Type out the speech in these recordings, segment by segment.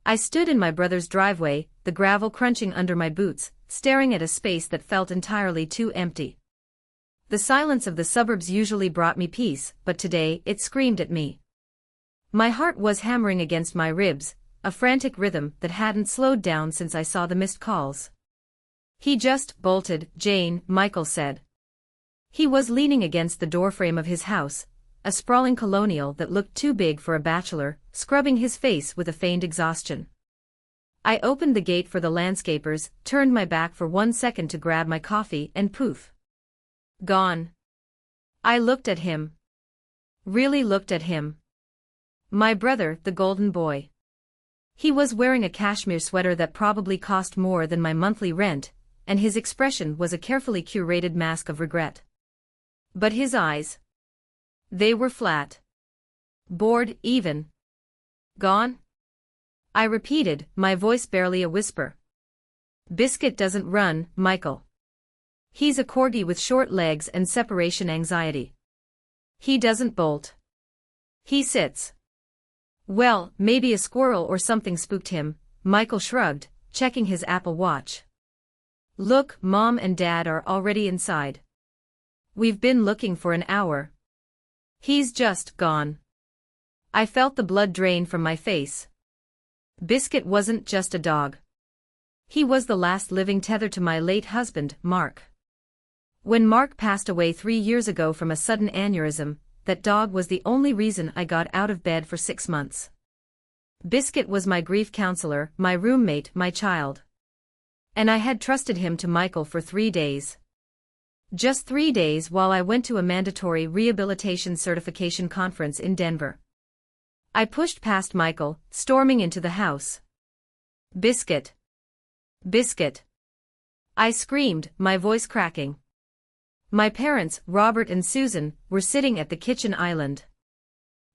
I stood in my brother's driveway, the gravel crunching under my boots, staring at a space that felt entirely too empty. The silence of the suburbs usually brought me peace, but today it screamed at me. My heart was hammering against my ribs, a frantic rhythm that hadn't slowed down since I saw the missed calls. "He just bolted, Jane," Michael said. He was leaning against the doorframe of his house, a sprawling colonial that looked too big for a bachelor, scrubbing his face with a feigned exhaustion. I opened the gate for the landscapers, turned my back for 1 second to grab my coffee, and poof. Gone. I looked at him. Really looked at him. My brother, the golden boy. He was wearing a cashmere sweater that probably cost more than my monthly rent, and his expression was a carefully curated mask of regret. But his eyes. They were flat. Bored, even. Gone? I repeated, my voice barely a whisper. Biscuit doesn't run, Michael. He's a corgi with short legs and separation anxiety. He doesn't bolt. He sits. Well, maybe a squirrel or something spooked him, Michael shrugged, checking his Apple Watch. Look, Mom and Dad are already inside. We've been looking for an hour. He's just gone. I felt the blood drain from my face. Biscuit wasn't just a dog. He was the last living tether to my late husband, Mark. When Mark passed away 3 years ago from a sudden aneurysm, that dog was the only reason I got out of bed for 6 months. Biscuit was my grief counselor, my roommate, my child. And I had trusted him to Michael for 3 days. Just 3 days while I went to a mandatory rehabilitation certification conference in Denver. I pushed past Michael, storming into the house. Biscuit. Biscuit. I screamed, my voice cracking. My parents, Robert and Susan, were sitting at the kitchen island.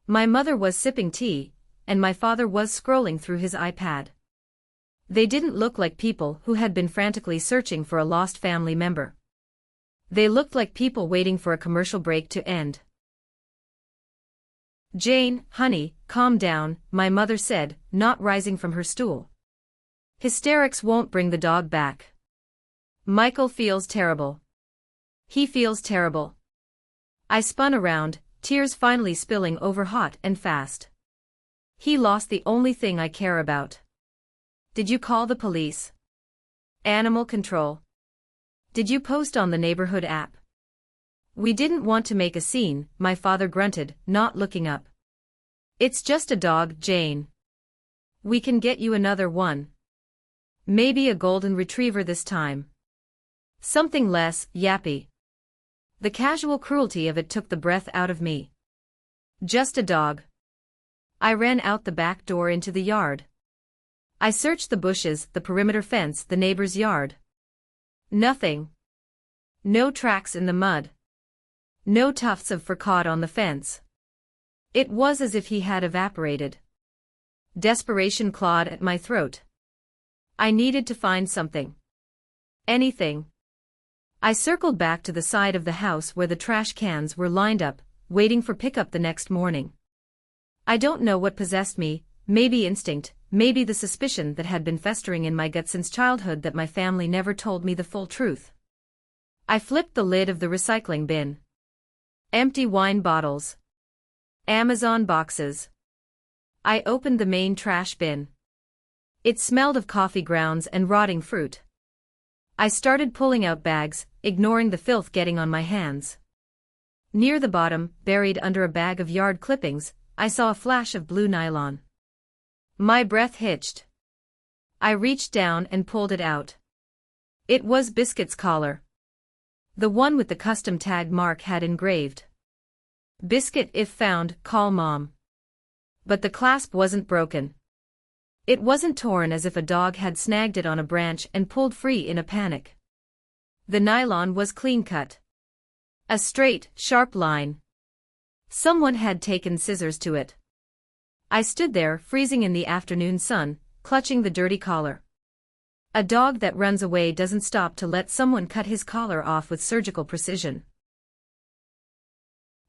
My mother was sipping tea, and my father was scrolling through his iPad. They didn't look like people who had been frantically searching for a lost family member. They looked like people waiting for a commercial break to end. Jane, honey, calm down, my mother said, not rising from her stool. Hysterics won't bring the dog back. Michael feels terrible. He feels terrible. I spun around, tears finally spilling over hot and fast. He lost the only thing I care about. Did you call the police? Animal control. Did you post on the neighborhood app? We didn't want to make a scene, my father grunted, not looking up. It's just a dog, Jane. We can get you another one. Maybe a golden retriever this time. Something less yappy. The casual cruelty of it took the breath out of me. Just a dog. I ran out the back door into the yard. I searched the bushes, the perimeter fence, the neighbor's yard. Nothing. No tracks in the mud. No tufts of fur caught on the fence. It was as if he had evaporated. Desperation clawed at my throat. I needed to find something. Anything. I circled back to the side of the house where the trash cans were lined up, waiting for pickup the next morning. I don't know what possessed me, maybe instinct, maybe the suspicion that had been festering in my gut since childhood that my family never told me the full truth. I flipped the lid of the recycling bin. Empty wine bottles. Amazon boxes. I opened the main trash bin. It smelled of coffee grounds and rotting fruit. I started pulling out bags, ignoring the filth getting on my hands. Near the bottom, buried under a bag of yard clippings, I saw a flash of blue nylon. My breath hitched. I reached down and pulled it out. It was Biscuit's collar. The one with the custom tag Mark had engraved. Biscuit, if found, call Mom. But the clasp wasn't broken. It wasn't torn as if a dog had snagged it on a branch and pulled free in a panic. The nylon was clean-cut. A straight, sharp line. Someone had taken scissors to it. I stood there, freezing in the afternoon sun, clutching the dirty collar. A dog that runs away doesn't stop to let someone cut his collar off with surgical precision.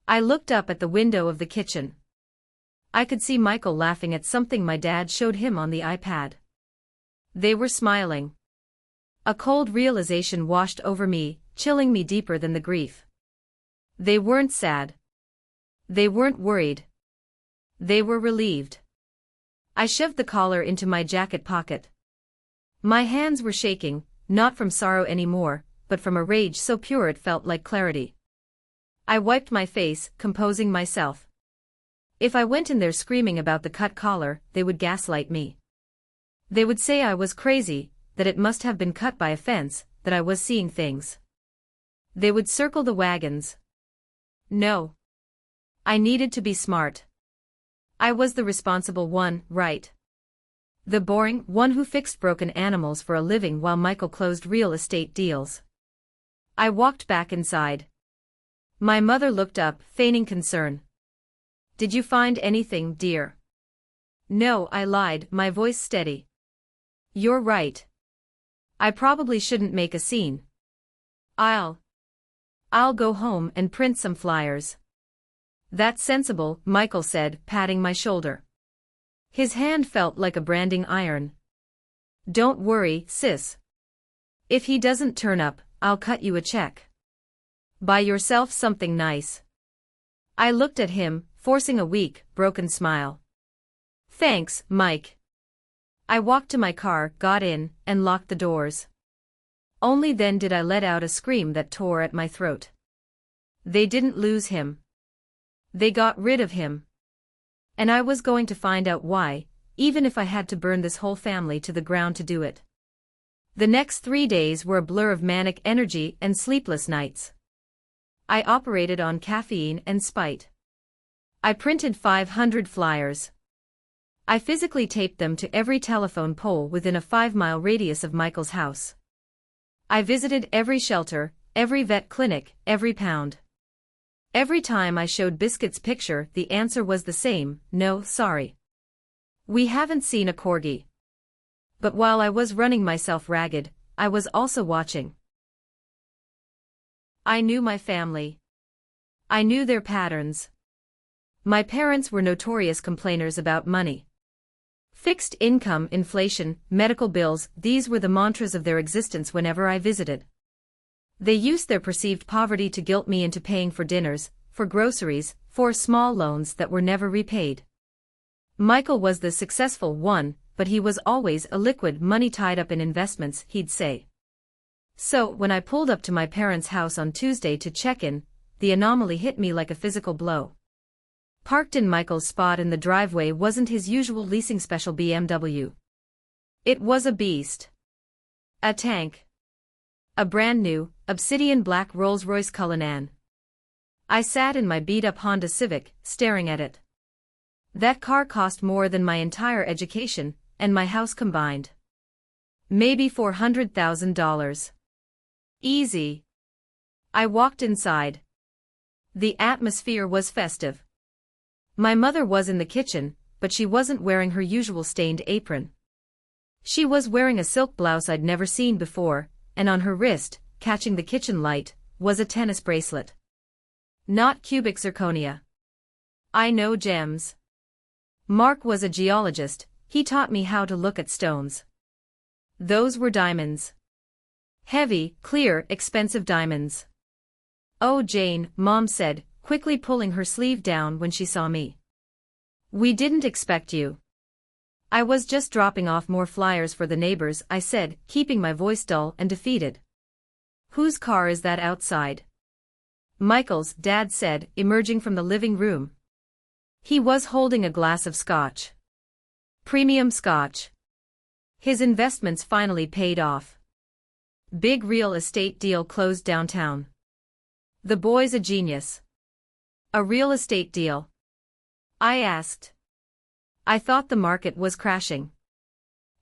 I looked up at the window of the kitchen. I could see Michael laughing at something my dad showed him on the iPad. They were smiling. A cold realization washed over me, chilling me deeper than the grief. They weren't sad. They weren't worried. They were relieved. I shoved the collar into my jacket pocket. My hands were shaking, not from sorrow anymore, but from a rage so pure it felt like clarity. I wiped my face, composing myself. If I went in there screaming about the cut collar, they would gaslight me. They would say I was crazy, that it must have been cut by a fence, that I was seeing things. They would circle the wagons. No. I needed to be smart. I was the responsible one, right? The boring one who fixed broken animals for a living while Michael closed real estate deals. I walked back inside. My mother looked up, feigning concern. Did you find anything, dear? No, I lied, my voice steady. You're right. I probably shouldn't make a scene. I'll go home and print some flyers. That's sensible, Michael said, patting my shoulder. His hand felt like a branding iron. Don't worry, sis. If he doesn't turn up, I'll cut you a check. Buy yourself something nice. I looked at him, forcing a weak, broken smile. Thanks, Mike. I walked to my car, got in, and locked the doors. Only then did I let out a scream that tore at my throat. They didn't lose him. They got rid of him. And I was going to find out why, even if I had to burn this whole family to the ground to do it. The next 3 days were a blur of manic energy and sleepless nights. I operated on caffeine and spite. I printed 500 flyers. I physically taped them to every telephone pole within a 5-mile radius of Michael's house. I visited every shelter, every vet clinic, every pound. Every time I showed Biscuit's picture, the answer was the same: no, sorry. We haven't seen a corgi. But while I was running myself ragged, I was also watching. I knew my family. I knew their patterns. My parents were notorious complainers about money. Fixed income, inflation, medical bills, these were the mantras of their existence whenever I visited. They used their perceived poverty to guilt me into paying for dinners, for groceries, for small loans that were never repaid. Michael was the successful one, but he was always a liquid money tied up in investments, he'd say. So, when I pulled up to my parents' house on Tuesday to check in, the anomaly hit me like a physical blow. Parked in Michael's spot in the driveway wasn't his usual leasing special BMW. It was a beast. A tank. A brand new, obsidian black Rolls-Royce Cullinan. I sat in my beat-up Honda Civic, staring at it. That car cost more than my entire education, and my house combined. Maybe $400,000. Easy. I walked inside. The atmosphere was festive. My mother was in the kitchen, but she wasn't wearing her usual stained apron. She was wearing a silk blouse I'd never seen before, and on her wrist, catching the kitchen light, was a tennis bracelet. Not cubic zirconia. I know gems. Mark was a geologist, he taught me how to look at stones. Those were diamonds. Heavy, clear, expensive diamonds. Oh Jane, Mom said, quickly pulling her sleeve down when she saw me. We didn't expect you. I was just dropping off more flyers for the neighbors, I said, keeping my voice dull and defeated. Whose car is that outside? Michael's, Dad said, emerging from the living room. He was holding a glass of scotch. Premium scotch. His investments finally paid off. Big real estate deal closed downtown. The boy's a genius. A real estate deal? I asked. I thought the market was crashing.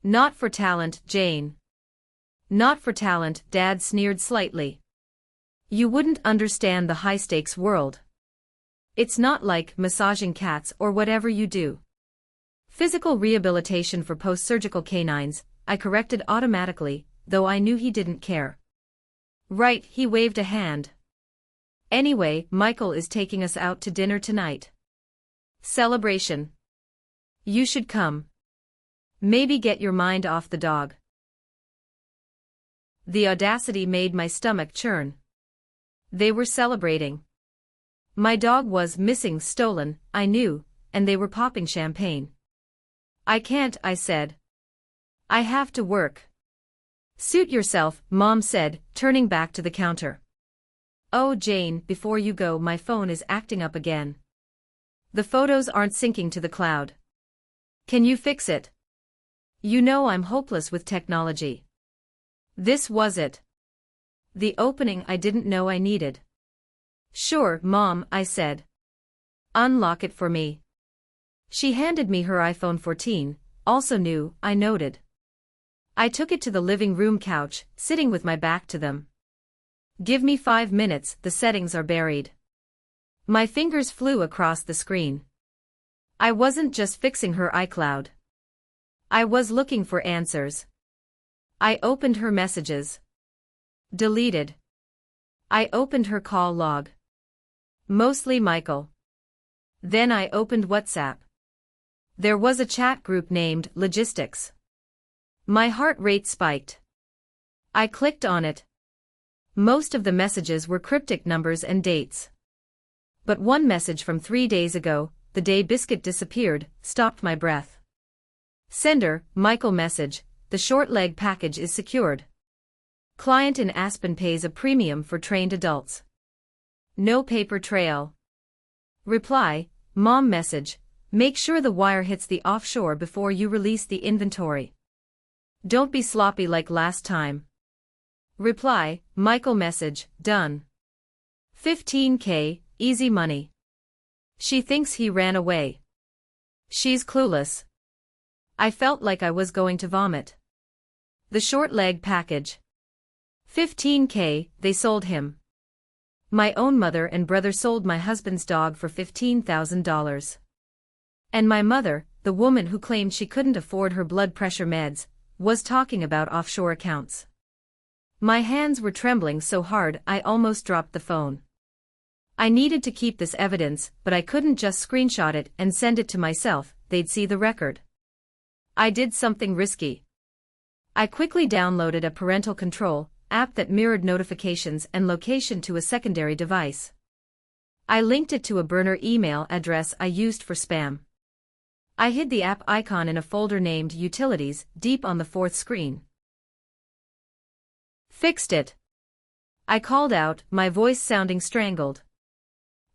Not for talent, Jane. Not for talent, Dad sneered slightly. You wouldn't understand the high-stakes world. It's not like massaging cats or whatever you do. Physical rehabilitation for post-surgical canines, I corrected automatically, though I knew he didn't care. Right, he waved a hand. Anyway, Michael is taking us out to dinner tonight. Celebration. You should come. Maybe get your mind off the dog. The audacity made my stomach churn. They were celebrating. My dog was missing, stolen, I knew, and they were popping champagne. I can't, I said. I have to work. Suit yourself, Mom said, turning back to the counter. Oh Jane, before you go, my phone is acting up again. The photos aren't syncing to the cloud. Can you fix it? You know I'm hopeless with technology. This was it. The opening I didn't know I needed. Sure, Mom, I said. Unlock it for me. She handed me her iPhone 14, also new, I noted. I took it to the living room couch, sitting with my back to them. Give me 5 minutes, the settings are buried. My fingers flew across the screen. I wasn't just fixing her iCloud. I was looking for answers. I opened her messages. Deleted. I opened her call log. Mostly Michael. Then I opened WhatsApp. There was a chat group named Logistics. My heart rate spiked. I clicked on it. Most of the messages were cryptic numbers and dates. But one message from 3 days ago, the day Biscuit disappeared, stopped my breath. Sender, Michael message, the short leg package is secured. Client in Aspen pays a premium for trained adults. No paper trail. Reply, Mom message, make sure the wire hits the offshore before you release the inventory. Don't be sloppy like last time. Reply, Michael message, done. $15K, easy money. She thinks he ran away. She's clueless. I felt like I was going to vomit. The short leg package. $15K, they sold him. My own mother and brother sold my husband's dog for $15,000. And my mother, the woman who claimed she couldn't afford her blood pressure meds, was talking about offshore accounts. My hands were trembling so hard I almost dropped the phone. I needed to keep this evidence, but I couldn't just screenshot it and send it to myself, they'd see the record. I did something risky. I quickly downloaded a parental control app that mirrored notifications and location to a secondary device. I linked it to a burner email address I used for spam. I hid the app icon in a folder named Utilities, deep on the fourth screen. Fixed it. I called out, my voice sounding strangled.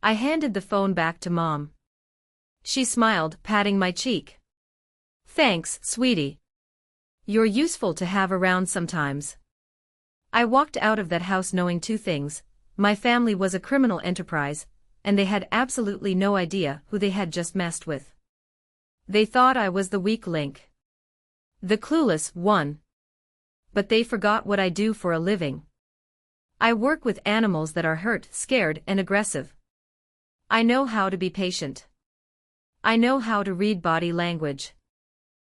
I handed the phone back to Mom. She smiled, patting my cheek. Thanks, sweetie. You're useful to have around sometimes. I walked out of that house knowing two things: my family was a criminal enterprise, and they had absolutely no idea who they had just messed with. They thought I was the weak link. The clueless one. But they forgot what I do for a living. I work with animals that are hurt, scared, and aggressive. I know how to be patient. I know how to read body language.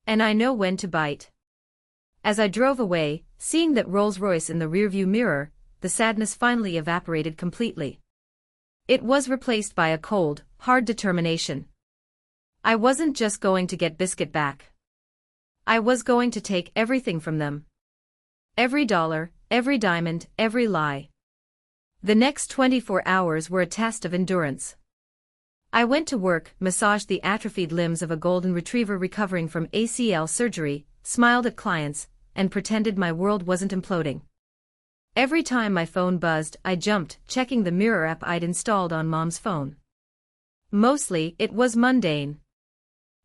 And I know when to bite. As I drove away, seeing that Rolls-Royce in the rearview mirror, the sadness finally evaporated completely. It was replaced by a cold, hard determination. I wasn't just going to get Biscuit back. I was going to take everything from them. Every dollar, every diamond, every lie. The next 24 hours were a test of endurance. I went to work, massaged the atrophied limbs of a golden retriever recovering from ACL surgery, smiled at clients, and pretended my world wasn't imploding. Every time my phone buzzed, I jumped, checking the mirror app I'd installed on Mom's phone. Mostly, it was mundane.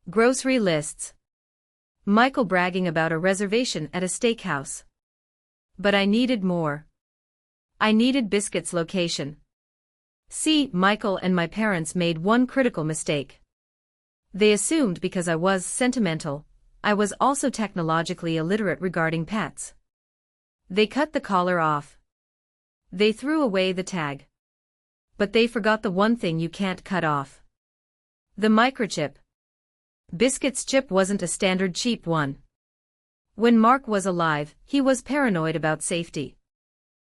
Grocery lists. Michael bragging about a reservation at a steakhouse. But I needed more. I needed Biscuit's location. See, Michael and my parents made one critical mistake. They assumed because I was sentimental, I was also technologically illiterate regarding pets. They cut the collar off. They threw away the tag. But they forgot the one thing you can't cut off. The microchip. Biscuit's chip wasn't a standard cheap one. When Mark was alive, he was paranoid about safety.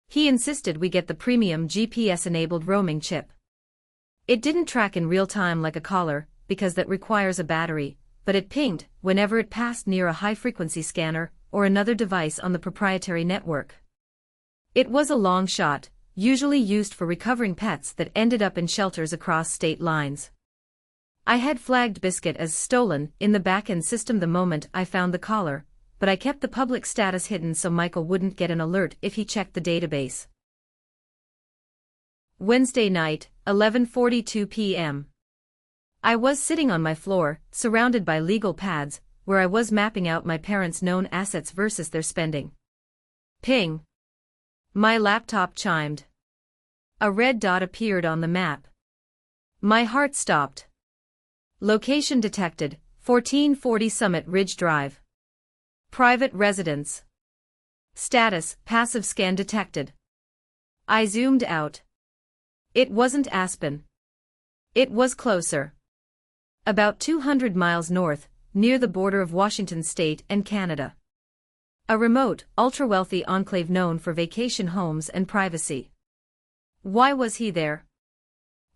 He insisted we get the premium GPS-enabled roaming chip. It didn't track in real time like a collar, because that requires a battery, but it pinged whenever it passed near a high-frequency scanner or another device on the proprietary network. It was a long shot, usually used for recovering pets that ended up in shelters across state lines. I had flagged Biscuit as stolen in the back-end system the moment I found the collar, but I kept the public status hidden so Michael wouldn't get an alert if he checked the database. Wednesday night, 11:42 p.m. I was sitting on my floor, surrounded by legal pads, where I was mapping out my parents' known assets versus their spending. Ping! My laptop chimed. A red dot appeared on the map. My heart stopped. Location detected, 1440 Summit Ridge Drive. Private residence. Status, passive scan detected. I zoomed out. It wasn't Aspen. It was closer. About 200 miles north, near the border of Washington state and Canada. A remote, ultra-wealthy enclave known for vacation homes and privacy. Why was he there?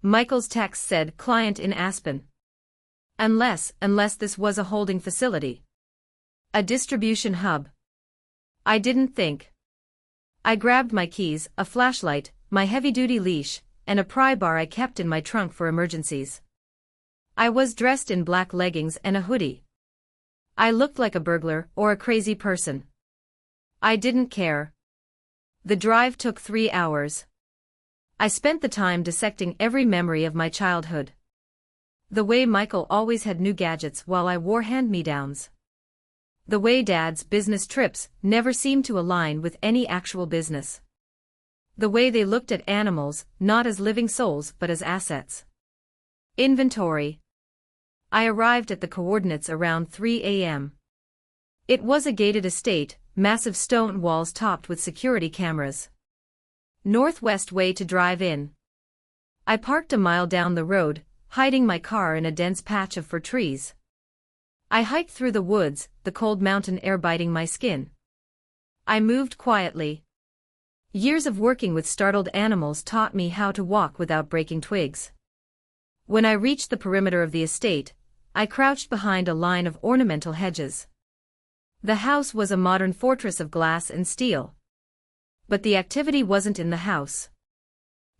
Michael's text said client in Aspen. Unless this was a holding facility. A distribution hub. I didn't think. I grabbed my keys, a flashlight, my heavy-duty leash, and a pry bar I kept in my trunk for emergencies. I was dressed in black leggings and a hoodie. I looked like a burglar or a crazy person. I didn't care. The drive took 3 hours. I spent the time dissecting every memory of my childhood. The way Michael always had new gadgets while I wore hand-me-downs. The way Dad's business trips never seemed to align with any actual business. The way they looked at animals, not as living souls but as assets. Inventory. I arrived at the coordinates around 3 a.m. It was a gated estate, massive stone walls topped with security cameras. Northwest way to drive in. I parked a mile down the road, hiding my car in a dense patch of fir trees. I hiked through the woods, the cold mountain air biting my skin. I moved quietly. Years of working with startled animals taught me how to walk without breaking twigs. When I reached the perimeter of the estate, I crouched behind a line of ornamental hedges. The house was a modern fortress of glass and steel. But the activity wasn't in the house.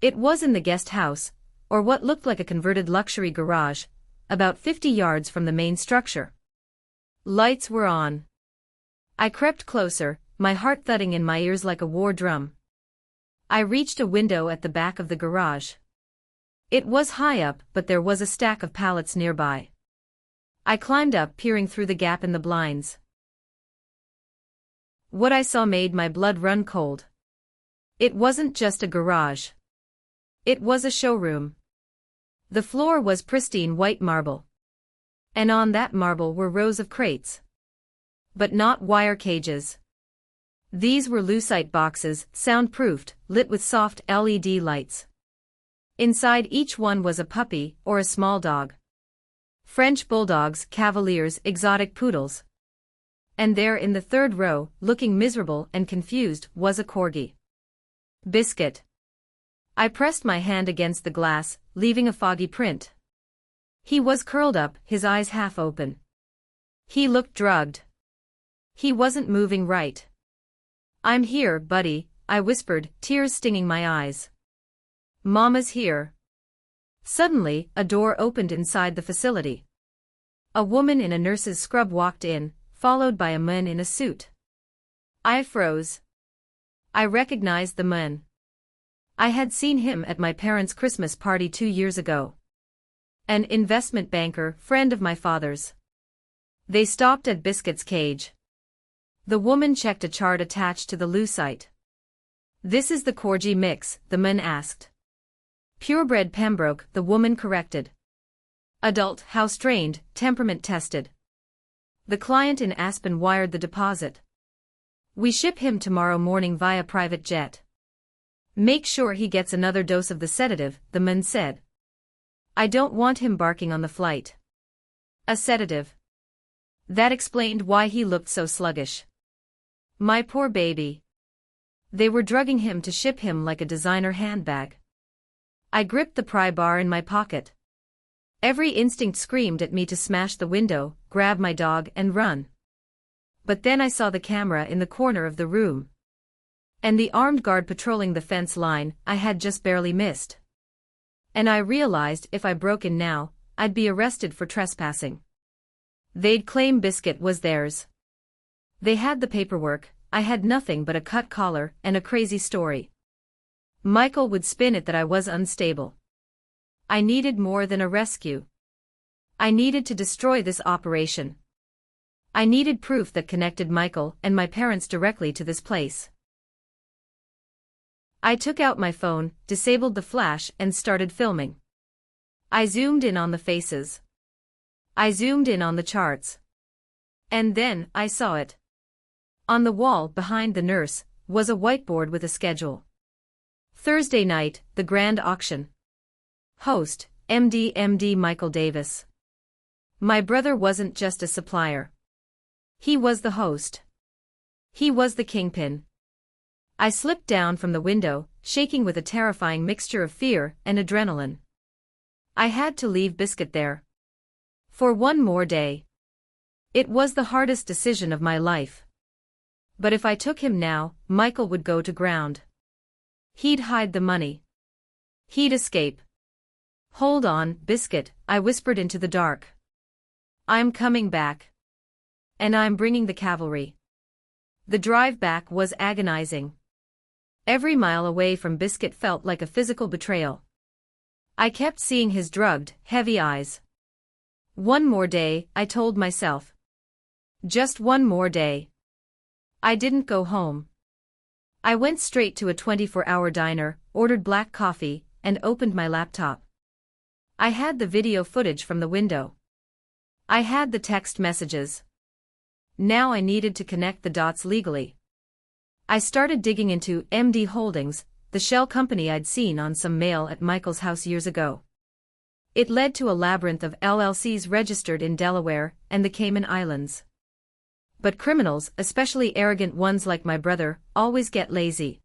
It was in the guest house, or what looked like a converted luxury garage, about 50 yards from the main structure. Lights were on. I crept closer, my heart thudding in my ears like a war drum. I reached a window at the back of the garage. It was high up, but there was a stack of pallets nearby. I climbed up, peering through the gap in the blinds. What I saw made my blood run cold. It wasn't just a garage. It was a showroom. The floor was pristine white marble. And on that marble were rows of crates. But not wire cages. These were lucite boxes, soundproofed, lit with soft LED lights. Inside each one was a puppy or a small dog. French bulldogs, cavaliers, exotic poodles. And there in the third row, looking miserable and confused, was a corgi. Biscuit. I pressed my hand against the glass, leaving a foggy print. He was curled up, his eyes half open. He looked drugged. He wasn't moving right. I'm here, buddy, I whispered, tears stinging my eyes. Mama's here. Suddenly, a door opened inside the facility. A woman in a nurse's scrub walked in, followed by a man in a suit. I froze. I recognized the man. I had seen him at my parents' Christmas party 2 years ago. An investment banker, friend of my father's. They stopped at Biscuit's cage. The woman checked a chart attached to the lucite. This is the corgi mix, the man asked. Purebred Pembroke, the woman corrected. Adult, house-trained, temperament tested. The client in Aspen wired the deposit. We ship him tomorrow morning via private jet. Make sure he gets another dose of the sedative, the man said. I don't want him barking on the flight. A sedative. That explained why he looked so sluggish. My poor baby. They were drugging him to ship him like a designer handbag. I gripped the pry bar in my pocket. Every instinct screamed at me to smash the window, grab my dog and run. But then I saw the camera in the corner of the room. And the armed guard patrolling the fence line I had just barely missed. And I realized if I broke in now, I'd be arrested for trespassing. They'd claim Biscuit was theirs. They had the paperwork, I had nothing but a cut collar and a crazy story. Michael would spin it that I was unstable. I needed more than a rescue. I needed to destroy this operation. I needed proof that connected Michael and my parents directly to this place. I took out my phone, disabled the flash and started filming. I zoomed in on the faces. I zoomed in on the charts. And then I saw it. On the wall behind the nurse was a whiteboard with a schedule. Thursday night, the grand auction. Host, MD Michael Davis. My brother wasn't just a supplier. He was the host. He was the kingpin. I slipped down from the window, shaking with a terrifying mixture of fear and adrenaline. I had to leave Biscuit there. For one more day. It was the hardest decision of my life. But if I took him now, Michael would go to ground. He'd hide the money. He'd escape. Hold on, Biscuit, I whispered into the dark. I'm coming back. And I'm bringing the cavalry. The drive back was agonizing. Every mile away from Biscuit felt like a physical betrayal. I kept seeing his drugged, heavy eyes. One more day, I told myself. Just one more day. I didn't go home. I went straight to a 24-hour diner, ordered black coffee, and opened my laptop. I had the video footage from the window. I had the text messages. Now I needed to connect the dots legally. I started digging into MD Holdings, the shell company I'd seen on some mail at Michael's house years ago. It led to a labyrinth of LLCs registered in Delaware and the Cayman Islands. But criminals, especially arrogant ones like my brother, always get lazy.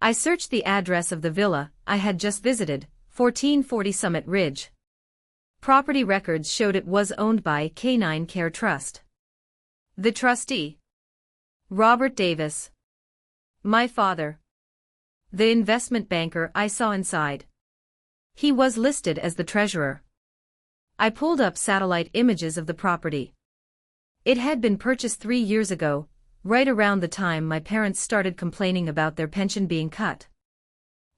I searched the address of the villa I had just visited, 1440 Summit Ridge. Property records showed it was owned by Canine Care Trust. The trustee, Robert Davis. My father. The investment banker I saw inside. He was listed as the treasurer. I pulled up satellite images of the property. It had been purchased 3 years ago, right around the time my parents started complaining about their pension being cut.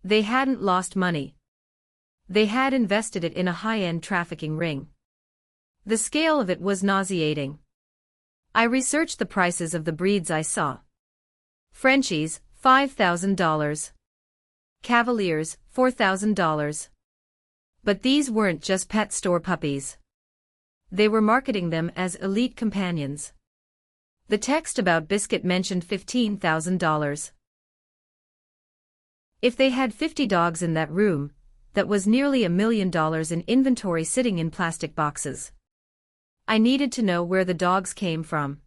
They hadn't lost money. They had invested it in a high-end trafficking ring. The scale of it was nauseating. I researched the prices of the breeds I saw. Frenchies, $5,000. Cavaliers, $4,000. But these weren't just pet store puppies. They were marketing them as elite companions. The text about Biscuit mentioned $15,000. If they had 50 dogs in that room, that was nearly $1 million in inventory sitting in plastic boxes. I needed to know where the dogs came from.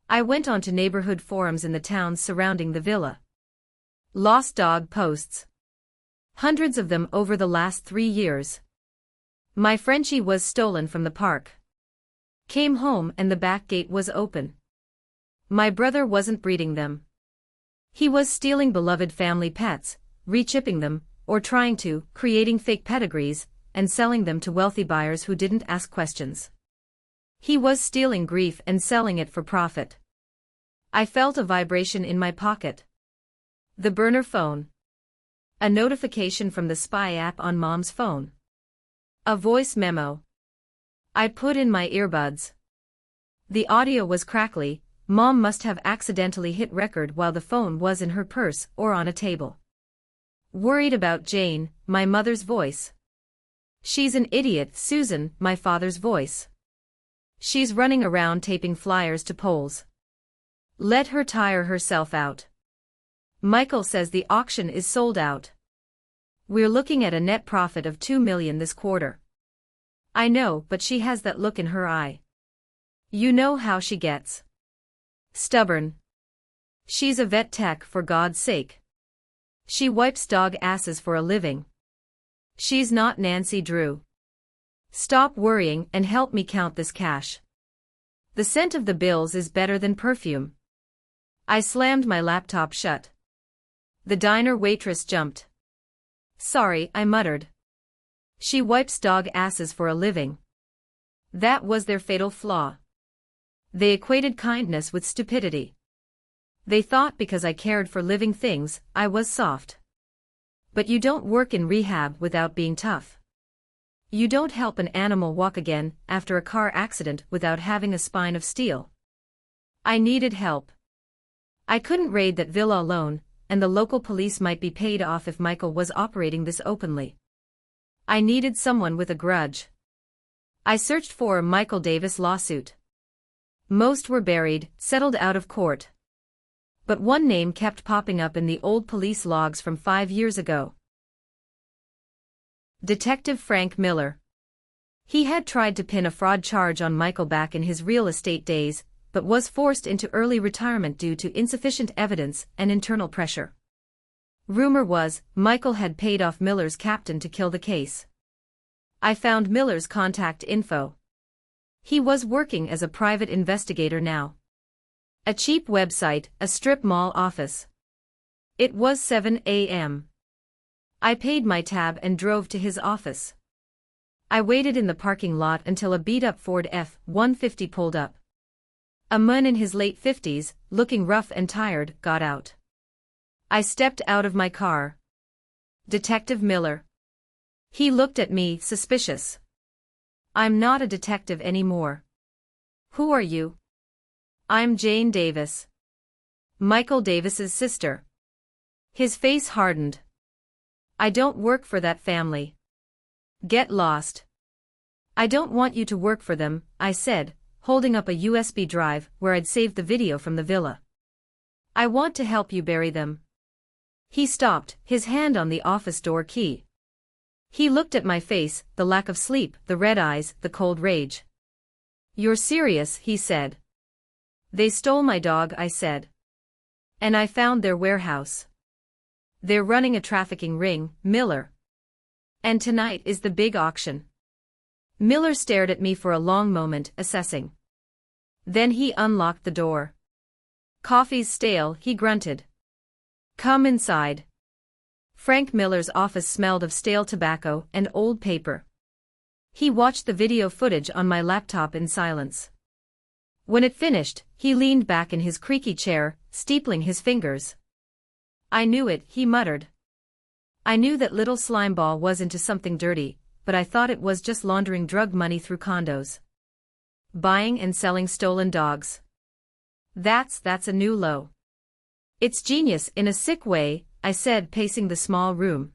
I went onto neighborhood forums in the towns surrounding the villa. Lost dog posts. Hundreds of them over the last 3 years. My Frenchie was stolen from the park. Came home and the back gate was open. My brother wasn't breeding them. He was stealing beloved family pets, rechipping them, or trying to, creating fake pedigrees, and selling them to wealthy buyers who didn't ask questions. He was stealing grief and selling it for profit. I felt a vibration in my pocket. The burner phone. A notification from the spy app on Mom's phone. A voice memo. I put in my earbuds. The audio was crackly. Mom must have accidentally hit record while the phone was in her purse or on a table. Worried about Jane, my mother's voice. She's an idiot, Susan, my father's voice. She's running around taping flyers to poles. Let her tire herself out. Michael says the auction is sold out. We're looking at a net profit of $2 million this quarter. I know, but she has that look in her eye. You know how she gets. Stubborn. She's a vet tech, for God's sake. She wipes dog asses for a living. She's not Nancy Drew. Stop worrying and help me count this cash. The scent of the bills is better than perfume. I slammed my laptop shut. The diner waitress jumped. Sorry, I muttered. She wipes dog asses for a living. That was their fatal flaw. They equated kindness with stupidity. They thought because I cared for living things, I was soft. But you don't work in rehab without being tough. You don't help an animal walk again after a car accident without having a spine of steel. I needed help. I couldn't raid that villa alone, and the local police might be paid off if Michael was operating this openly. I needed someone with a grudge. I searched for a Michael Davis lawsuit. Most were buried, settled out of court. But one name kept popping up in the old police logs from 5 years ago. Detective Frank Miller. He had tried to pin a fraud charge on Michael back in his real estate days, but was forced into early retirement due to insufficient evidence and internal pressure. Rumor was, Michael had paid off Miller's captain to kill the case. I found Miller's contact info. He was working as a private investigator now. A cheap website, a strip mall office. It was 7 a.m. I paid my tab and drove to his office. I waited in the parking lot until a beat-up Ford F-150 pulled up. A man in his late 50s, looking rough and tired, got out. I stepped out of my car. Detective Miller. He looked at me, suspicious. I'm not a detective anymore. Who are you? I'm Jane Davis. Michael Davis's sister. His face hardened. I don't work for that family. Get lost. I don't want you to work for them, I said, holding up a USB drive where I'd saved the video from the villa. I want to help you bury them. He stopped, his hand on the office door key. He looked at my face, the lack of sleep, the red eyes, the cold rage. You're serious, he said. They stole my dog, I said. And I found their warehouse. They're running a trafficking ring, Miller. And tonight is the big auction. Miller stared at me for a long moment, assessing. Then he unlocked the door. Coffee's stale, he grunted. Come inside. Frank Miller's office smelled of stale tobacco and old paper. He watched the video footage on my laptop in silence. When it finished, he leaned back in his creaky chair, steepling his fingers. I knew it, he muttered. I knew that little slimeball was into something dirty, but I thought it was just laundering drug money through condos. Buying and selling stolen dogs. That's a new low. It's genius in a sick way, I said, pacing the small room.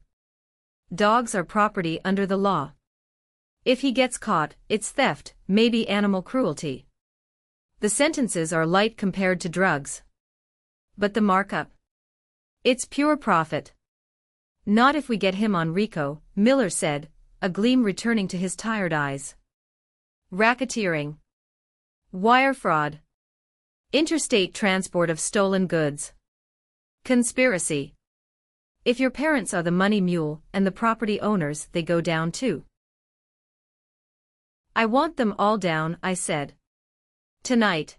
Dogs are property under the law. If he gets caught, it's theft, maybe animal cruelty. The sentences are light compared to drugs. But the markup? It's pure profit. Not if we get him on RICO, Miller said, a gleam returning to his tired eyes. Racketeering. Wire fraud. Interstate transport of stolen goods. Conspiracy. If your parents are the money mule and the property owners, they go down too. I want them all down, I said. Tonight.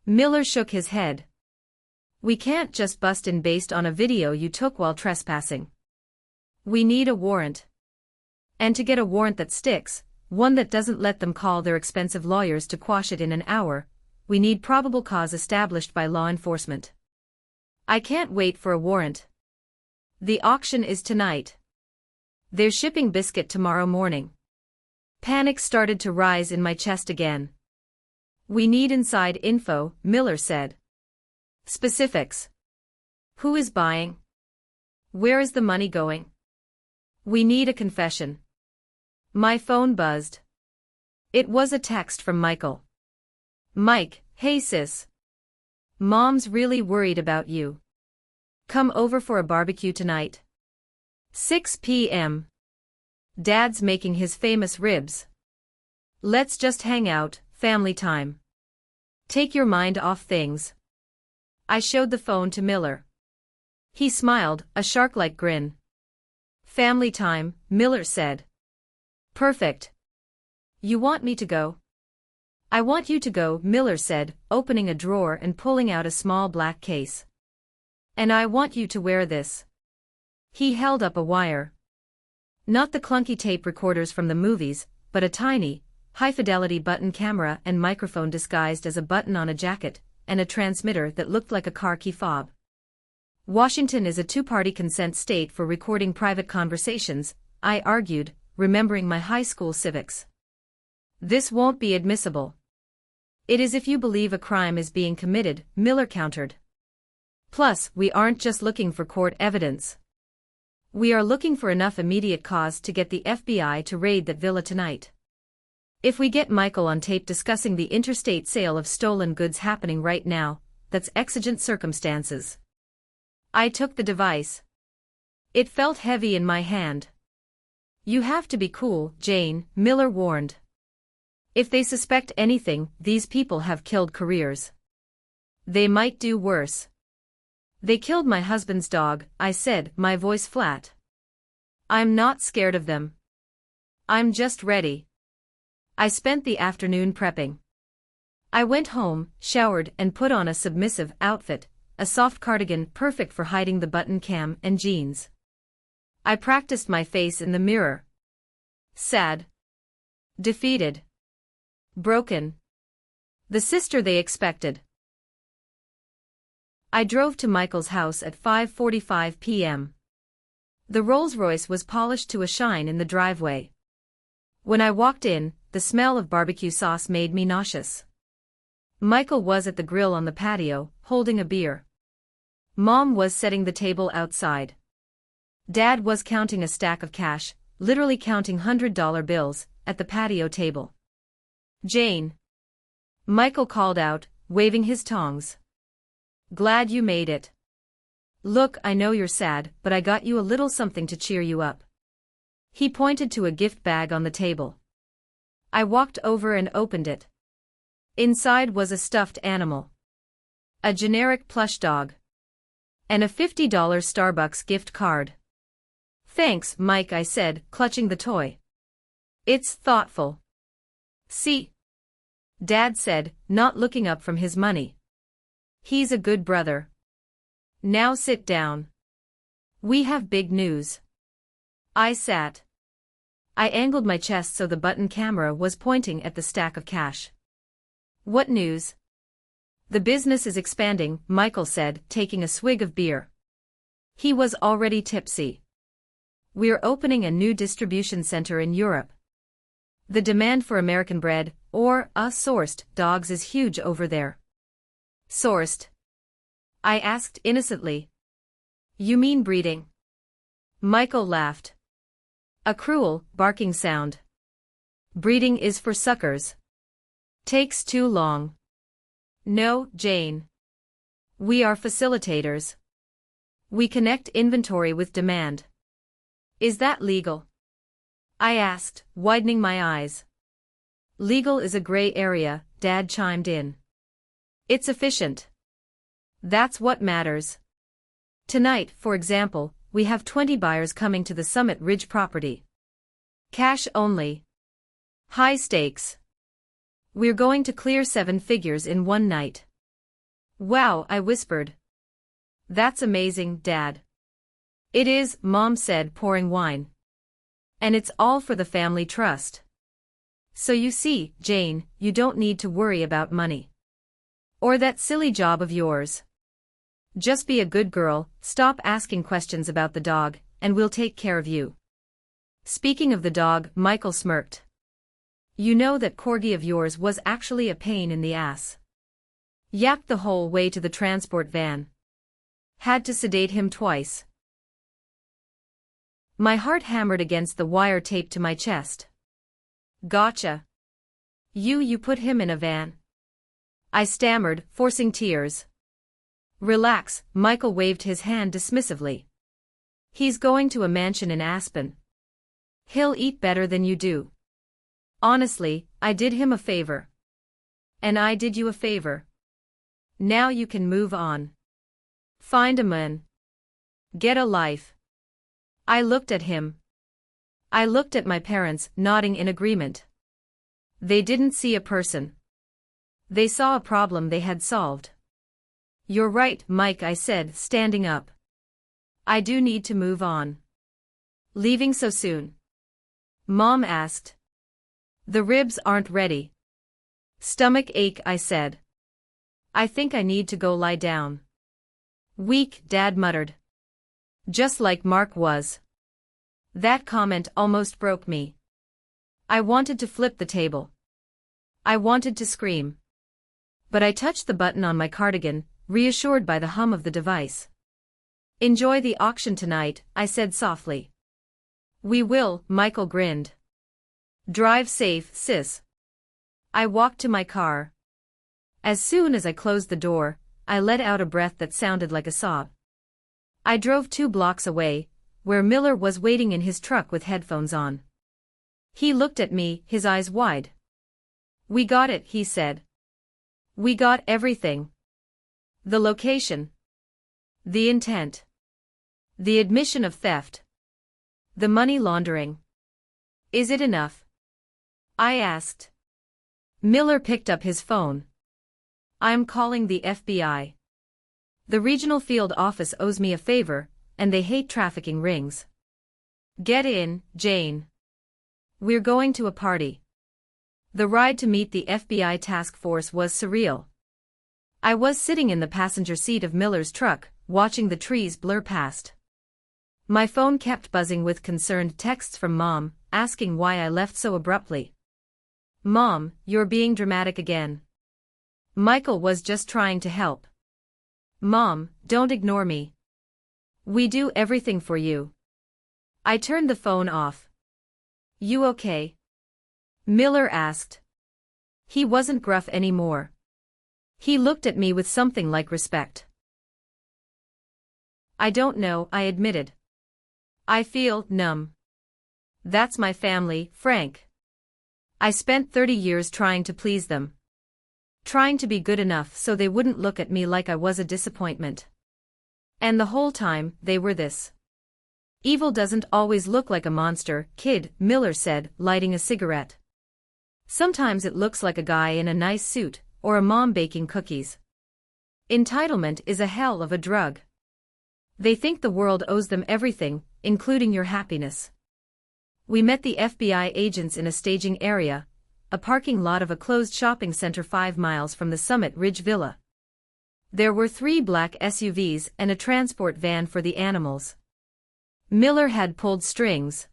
Miller shook his head. We can't just bust in based on a video you took while trespassing. We need a warrant. And to get a warrant that sticks, one that doesn't let them call their expensive lawyers to quash it in an hour, we need probable cause established by law enforcement. I can't wait for a warrant. The auction is tonight. They're shipping biscuit tomorrow morning. Panic started to rise in my chest again. We need inside info, Miller said. Specifics. Who is buying? Where is the money going? We need a confession. My phone buzzed. It was a text from Michael. Mike, hey sis. Mom's really worried about you. Come over for a barbecue tonight. 6 p.m. Dad's making his famous ribs. Let's just hang out, family time. Take your mind off things. I showed the phone to Miller. He smiled, a shark-like grin. Family time, Miller said. Perfect. You want me to go? I want you to go, Miller said, opening a drawer and pulling out a small black case. And I want you to wear this. He held up a wire. Not the clunky tape recorders from the movies, but a tiny, high-fidelity button camera and microphone disguised as a button on a jacket, and a transmitter that looked like a car key fob. Washington is a two-party consent state for recording private conversations, I argued, remembering my high school civics. This won't be admissible. It is if you believe a crime is being committed, Miller countered. Plus, we aren't just looking for court evidence. We are looking for enough immediate cause to get the FBI to raid that villa tonight. If we get Michael on tape discussing the interstate sale of stolen goods happening right now, that's exigent circumstances. I took the device. It felt heavy in my hand. You have to be cool, Jane, Miller warned. If they suspect anything, these people have killed careers. They might do worse. They killed my husband's dog, I said, my voice flat. I'm not scared of them. I'm just ready. I spent the afternoon prepping. I went home, showered and put on a submissive outfit, a soft cardigan perfect for hiding the button cam and jeans. I practiced my face in the mirror. Sad. Defeated. Broken. The sister they expected. I drove to Michael's house at 5:45 p.m. The Rolls-Royce was polished to a shine in the driveway. When I walked in, the smell of barbecue sauce made me nauseous. Michael was at the grill on the patio, holding a beer. Mom was setting the table outside. Dad was counting a stack of cash, literally counting $100 bills, at the patio table. Jane. Michael called out, waving his tongs. Glad you made it. Look, I know you're sad, but I got you a little something to cheer you up. He pointed to a gift bag on the table. I walked over and opened it. Inside was a stuffed animal. A generic plush dog. And a $50 Starbucks gift card. Thanks, Mike, I said, clutching the toy. It's thoughtful. See? Dad said, not looking up from his money. He's a good brother. Now sit down. We have big news. I sat. I angled my chest so the button camera was pointing at the stack of cash. What news? The business is expanding, Michael said, taking a swig of beer. He was already tipsy. We're opening a new distribution center in Europe. The demand for American-bred, or sourced, dogs is huge over there. Sourced? I asked innocently. You mean breeding? Michael laughed. A cruel, barking sound. Breeding is for suckers. Takes too long. No, Jane. We are facilitators. We connect inventory with demand. Is that legal? I asked, widening my eyes. Legal is a gray area, Dad chimed in. It's efficient. That's what matters. Tonight, for example, we have 20 buyers coming to the Summit Ridge property. Cash only. High stakes. We're going to clear 7 figures in one night. Wow, I whispered. That's amazing, Dad. It is, Mom said, pouring wine. And it's all for the family trust. So you see, Jane, you don't need to worry about money. Or that silly job of yours. Just be a good girl, stop asking questions about the dog, and we'll take care of you. Speaking of the dog, Michael smirked. You know that corgi of yours was actually a pain in the ass. Yapped the whole way to the transport van. Had to sedate him twice. My heart hammered against the wire taped to my chest. Gotcha. You put him in a van? I stammered, forcing tears. Relax, Michael waved his hand dismissively. He's going to a mansion in Aspen. He'll eat better than you do. Honestly, I did him a favor. And I did you a favor. Now you can move on. Find a man. Get a life. I looked at him. I looked at my parents, nodding in agreement. They didn't see a person. They saw a problem they had solved. You're right, Mike, I said, standing up. I do need to move on. Leaving so soon? Mom asked. The ribs aren't ready. Stomach ache, I said. I think I need to go lie down. Weak, Dad muttered. Just like Mark was. That comment almost broke me. I wanted to flip the table. I wanted to scream. But I touched the button on my cardigan, reassured by the hum of the device. Enjoy the auction tonight, I said softly. We will, Michael grinned. Drive safe, sis. I walked to my car. As soon as I closed the door, I let out a breath that sounded like a sob. I drove 2 blocks away, where Miller was waiting in his truck with headphones on. He looked at me, his eyes wide. We got it, he said. We got everything. The location. The intent. The admission of theft. The money laundering. Is it enough? I asked. Miller picked up his phone. I'm calling the FBI. The regional field office owes me a favor, and they hate trafficking rings. Get in, Jane. We're going to a party. The ride to meet the FBI task force was surreal. I was sitting in the passenger seat of Miller's truck, watching the trees blur past. My phone kept buzzing with concerned texts from Mom, asking why I left so abruptly. Mom, you're being dramatic again. Michael was just trying to help. Mom, don't ignore me. We do everything for you. I turned the phone off. You okay? Miller asked. He wasn't gruff anymore. He looked at me with something like respect. I don't know, I admitted. I feel numb. That's my family, Frank. I spent 30 years trying to please them. Trying to be good enough so they wouldn't look at me like I was a disappointment. And the whole time, they were this. Evil doesn't always look like a monster, kid, Miller said, lighting a cigarette. Sometimes it looks like a guy in a nice suit, or a mom baking cookies. Entitlement is a hell of a drug. They think the world owes them everything, including your happiness. We met the FBI agents in a staging area, a parking lot of a closed shopping center 5 miles from the Summit Ridge Villa. There were 3 black SUVs and a transport van for the animals. Miller had pulled strings.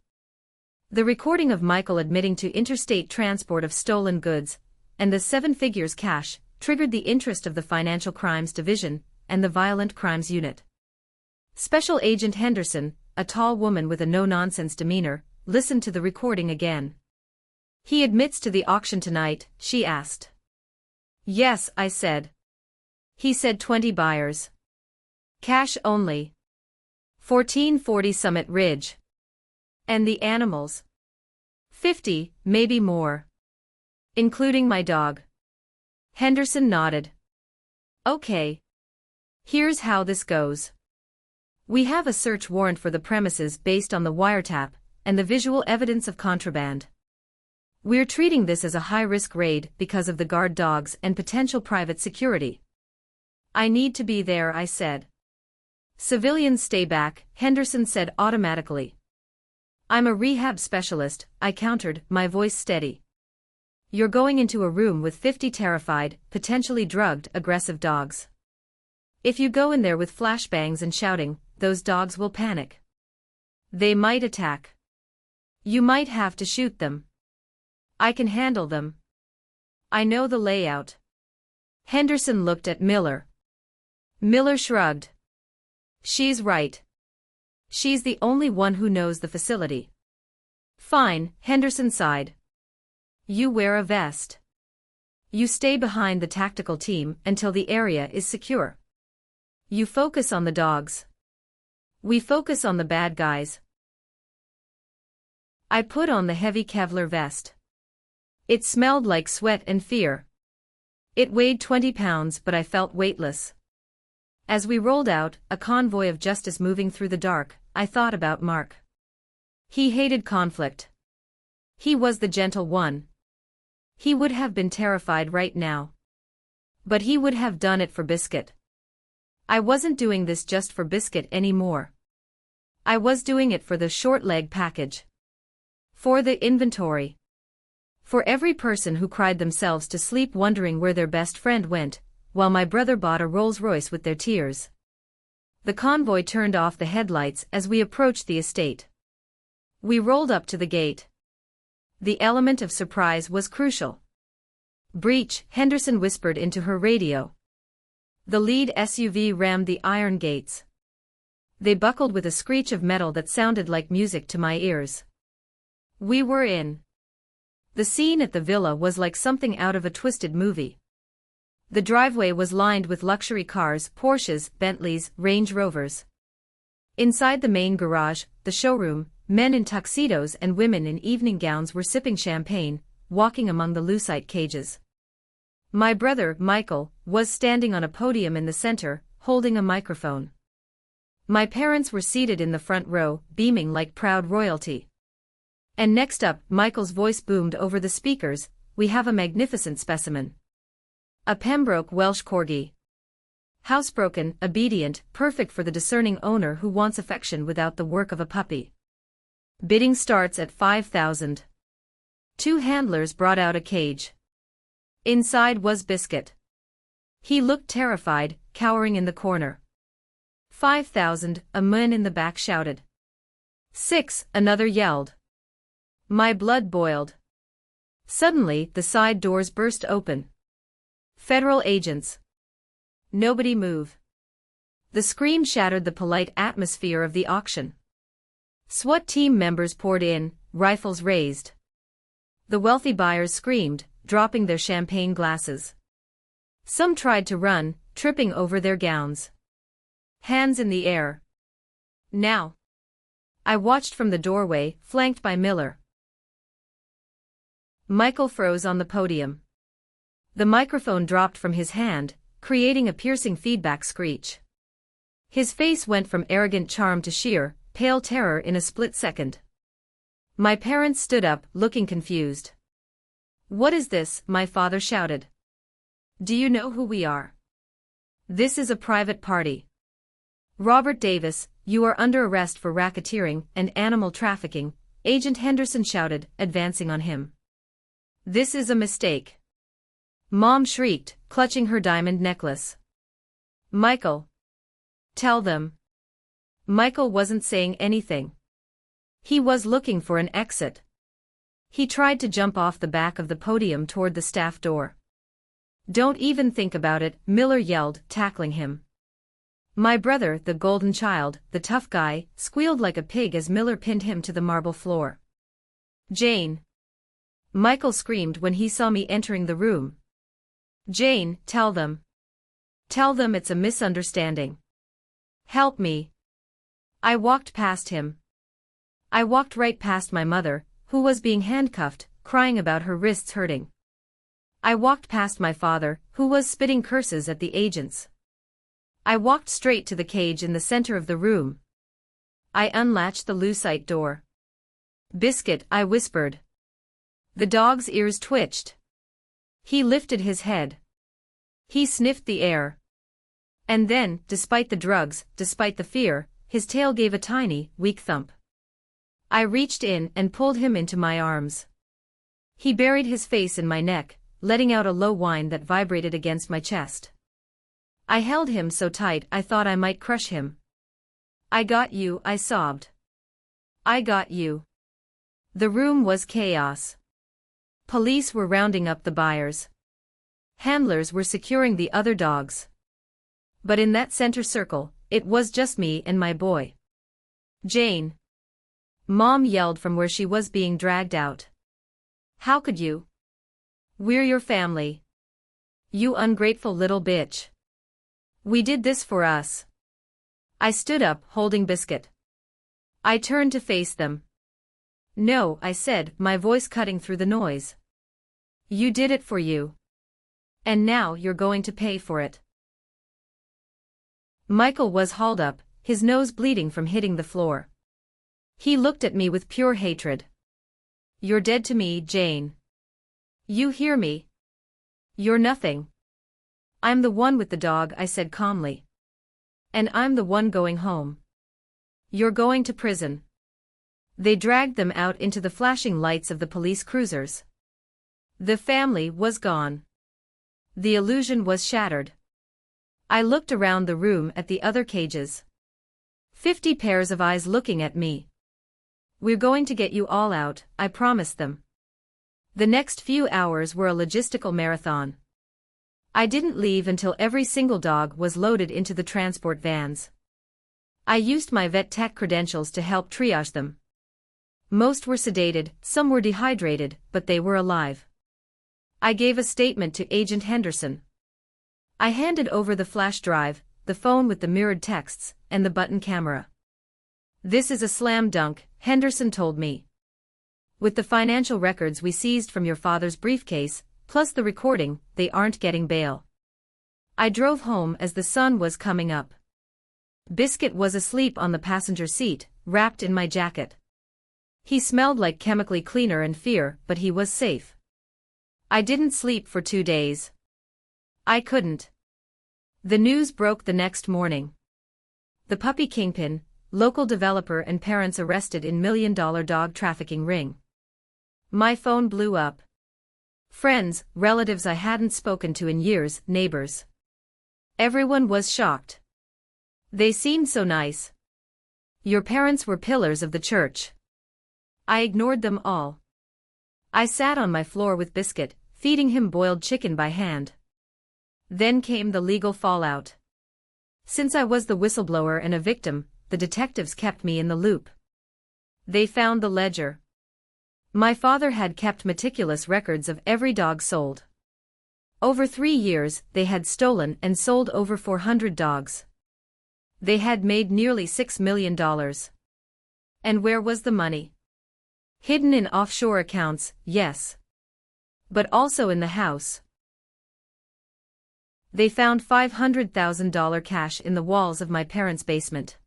The recording of Michael admitting to interstate transport of stolen goods, and the 7 figures cash, triggered the interest of the Financial Crimes Division and the Violent Crimes Unit. Special Agent Henderson, a tall woman with a no-nonsense demeanor, listened to the recording again. He admits to the auction tonight, she asked. Yes, I said. He said 20 buyers. Cash only. 1440 Summit Ridge. And the animals? 50, maybe more. Including my dog. Henderson nodded. Okay. Here's how this goes. We have a search warrant for the premises based on the wiretap and the visual evidence of contraband. We're treating this as a high-risk raid because of the guard dogs and potential private security. I need to be there, I said. Civilians stay back, Henderson said automatically. I'm a rehab specialist, I countered, my voice steady. You're going into a room with 50 terrified, potentially drugged, aggressive dogs. If you go in there with flashbangs and shouting, those dogs will panic. They might attack. You might have to shoot them. I can handle them. I know the layout. Henderson looked at Miller. Miller shrugged. She's right. She's the only one who knows the facility. Fine, Henderson sighed. You wear a vest. You stay behind the tactical team until the area is secure. You focus on the dogs. We focus on the bad guys. I put on the heavy Kevlar vest. It smelled like sweat and fear. It weighed 20 pounds, but I felt weightless. As we rolled out, a convoy of justice moving through the dark, I thought about Mark. He hated conflict. He was the gentle one. He would have been terrified right now. But he would have done it for Biscuit. I wasn't doing this just for Biscuit anymore. I was doing it for the short leg package. For the inventory. For every person who cried themselves to sleep wondering where their best friend went, while my brother bought a Rolls-Royce with their tears. The convoy turned off the headlights as we approached the estate. We rolled up to the gate. The element of surprise was crucial. "Breach," Henderson whispered into her radio. The lead SUV rammed the iron gates. They buckled with a screech of metal that sounded like music to my ears. We were in. The scene at the villa was like something out of a twisted movie. The driveway was lined with luxury cars, Porsches, Bentleys, Range Rovers. Inside the main garage, the showroom, men in tuxedos and women in evening gowns were sipping champagne, walking among the lucite cages. My brother, Michael, was standing on a podium in the center, holding a microphone. My parents were seated in the front row, beaming like proud royalty. And next up, Michael's voice boomed over the speakers, "We have a magnificent specimen. A Pembroke Welsh Corgi. Housebroken, obedient, perfect for the discerning owner who wants affection without the work of a puppy. Bidding starts at 5,000. Two handlers brought out a cage. Inside was Biscuit. He looked terrified, cowering in the corner. 5,000, a man in the back shouted. 6, another yelled. My blood boiled. Suddenly, the side doors burst open. Federal agents. Nobody move. The scream shattered the polite atmosphere of the auction. SWAT team members poured in, rifles raised. The wealthy buyers screamed, dropping their champagne glasses. Some tried to run, tripping over their gowns. Hands in the air. Now. I watched from the doorway, flanked by Miller. Michael froze on the podium. The microphone dropped from his hand, creating a piercing feedback screech. His face went from arrogant charm to sheer, pale terror in a split second. My parents stood up, looking confused. "What is this?" my father shouted. "Do you know who we are? This is a private party. Robert Davis, you are under arrest for racketeering and animal trafficking," Agent Henderson shouted, advancing on him. "This is a mistake." Mom shrieked, clutching her diamond necklace. "Michael. Tell them." Michael wasn't saying anything. He was looking for an exit. He tried to jump off the back of the podium toward the staff door. "Don't even think about it," Miller yelled, tackling him. My brother, the golden child, the tough guy, squealed like a pig as Miller pinned him to the marble floor. "Jane." Michael screamed when he saw me entering the room. "Jane, tell them. Tell them it's a misunderstanding. Help me." I walked past him. I walked right past my mother, who was being handcuffed, crying about her wrists hurting. I walked past my father, who was spitting curses at the agents. I walked straight to the cage in the center of the room. I unlatched the lucite door. "Biscuit," I whispered. The dog's ears twitched. He lifted his head. He sniffed the air. And then, despite the drugs, despite the fear, his tail gave a tiny, weak thump. I reached in and pulled him into my arms. He buried his face in my neck, letting out a low whine that vibrated against my chest. I held him so tight I thought I might crush him. "I got you," I sobbed. "I got you." The room was chaos. Police were rounding up the buyers. Handlers were securing the other dogs. But in that center circle, it was just me and my boy. "Jane." Mom yelled from where she was being dragged out. "How could you? We're your family. You ungrateful little bitch. We did this for us." I stood up, holding Biscuit. I turned to face them. "No," I said, my voice cutting through the noise. "You did it for you. And now you're going to pay for it." Michael was hauled up, his nose bleeding from hitting the floor. He looked at me with pure hatred. "You're dead to me, Jane. You hear me? You're nothing. I'm the one with the dog, I said calmly. And I'm the one going home. You're going to prison. They dragged them out into the flashing lights of the police cruisers. The family was gone. The illusion was shattered. I looked around the room at the other cages. 50 pairs of eyes looking at me. We're going to get you all out, I promised them. The next few hours were a logistical marathon. I didn't leave until every single dog was loaded into the transport vans. I used my vet tech credentials to help triage them. Most were sedated, some were dehydrated, but they were alive. I gave a statement to Agent Henderson. I handed over the flash drive, the phone with the mirrored texts, and the button camera. This is a slam dunk, Henderson told me. With the financial records we seized from your father's briefcase, plus the recording, they aren't getting bail. I drove home as the sun was coming up. Biscuit was asleep on the passenger seat, wrapped in my jacket. He smelled like chemically cleaner and fear, but he was safe. I didn't sleep for 2 days. I couldn't. The news broke the next morning. The puppy kingpin, local developer and parents arrested in $1 million dog trafficking ring. My phone blew up. Friends, relatives I hadn't spoken to in years, neighbors. Everyone was shocked. They seemed so nice. Your parents were pillars of the church. I ignored them all. I sat on my floor with Biscuit, feeding him boiled chicken by hand. Then came the legal fallout. Since I was the whistleblower and a victim, the detectives kept me in the loop. They found the ledger. My father had kept meticulous records of every dog sold. Over 3 years, they had stolen and sold over 400 dogs. They had made nearly $6 million. And where was the money? Hidden in offshore accounts, yes. But also in the house. They found $500,000 cash in the walls of my parents' basement.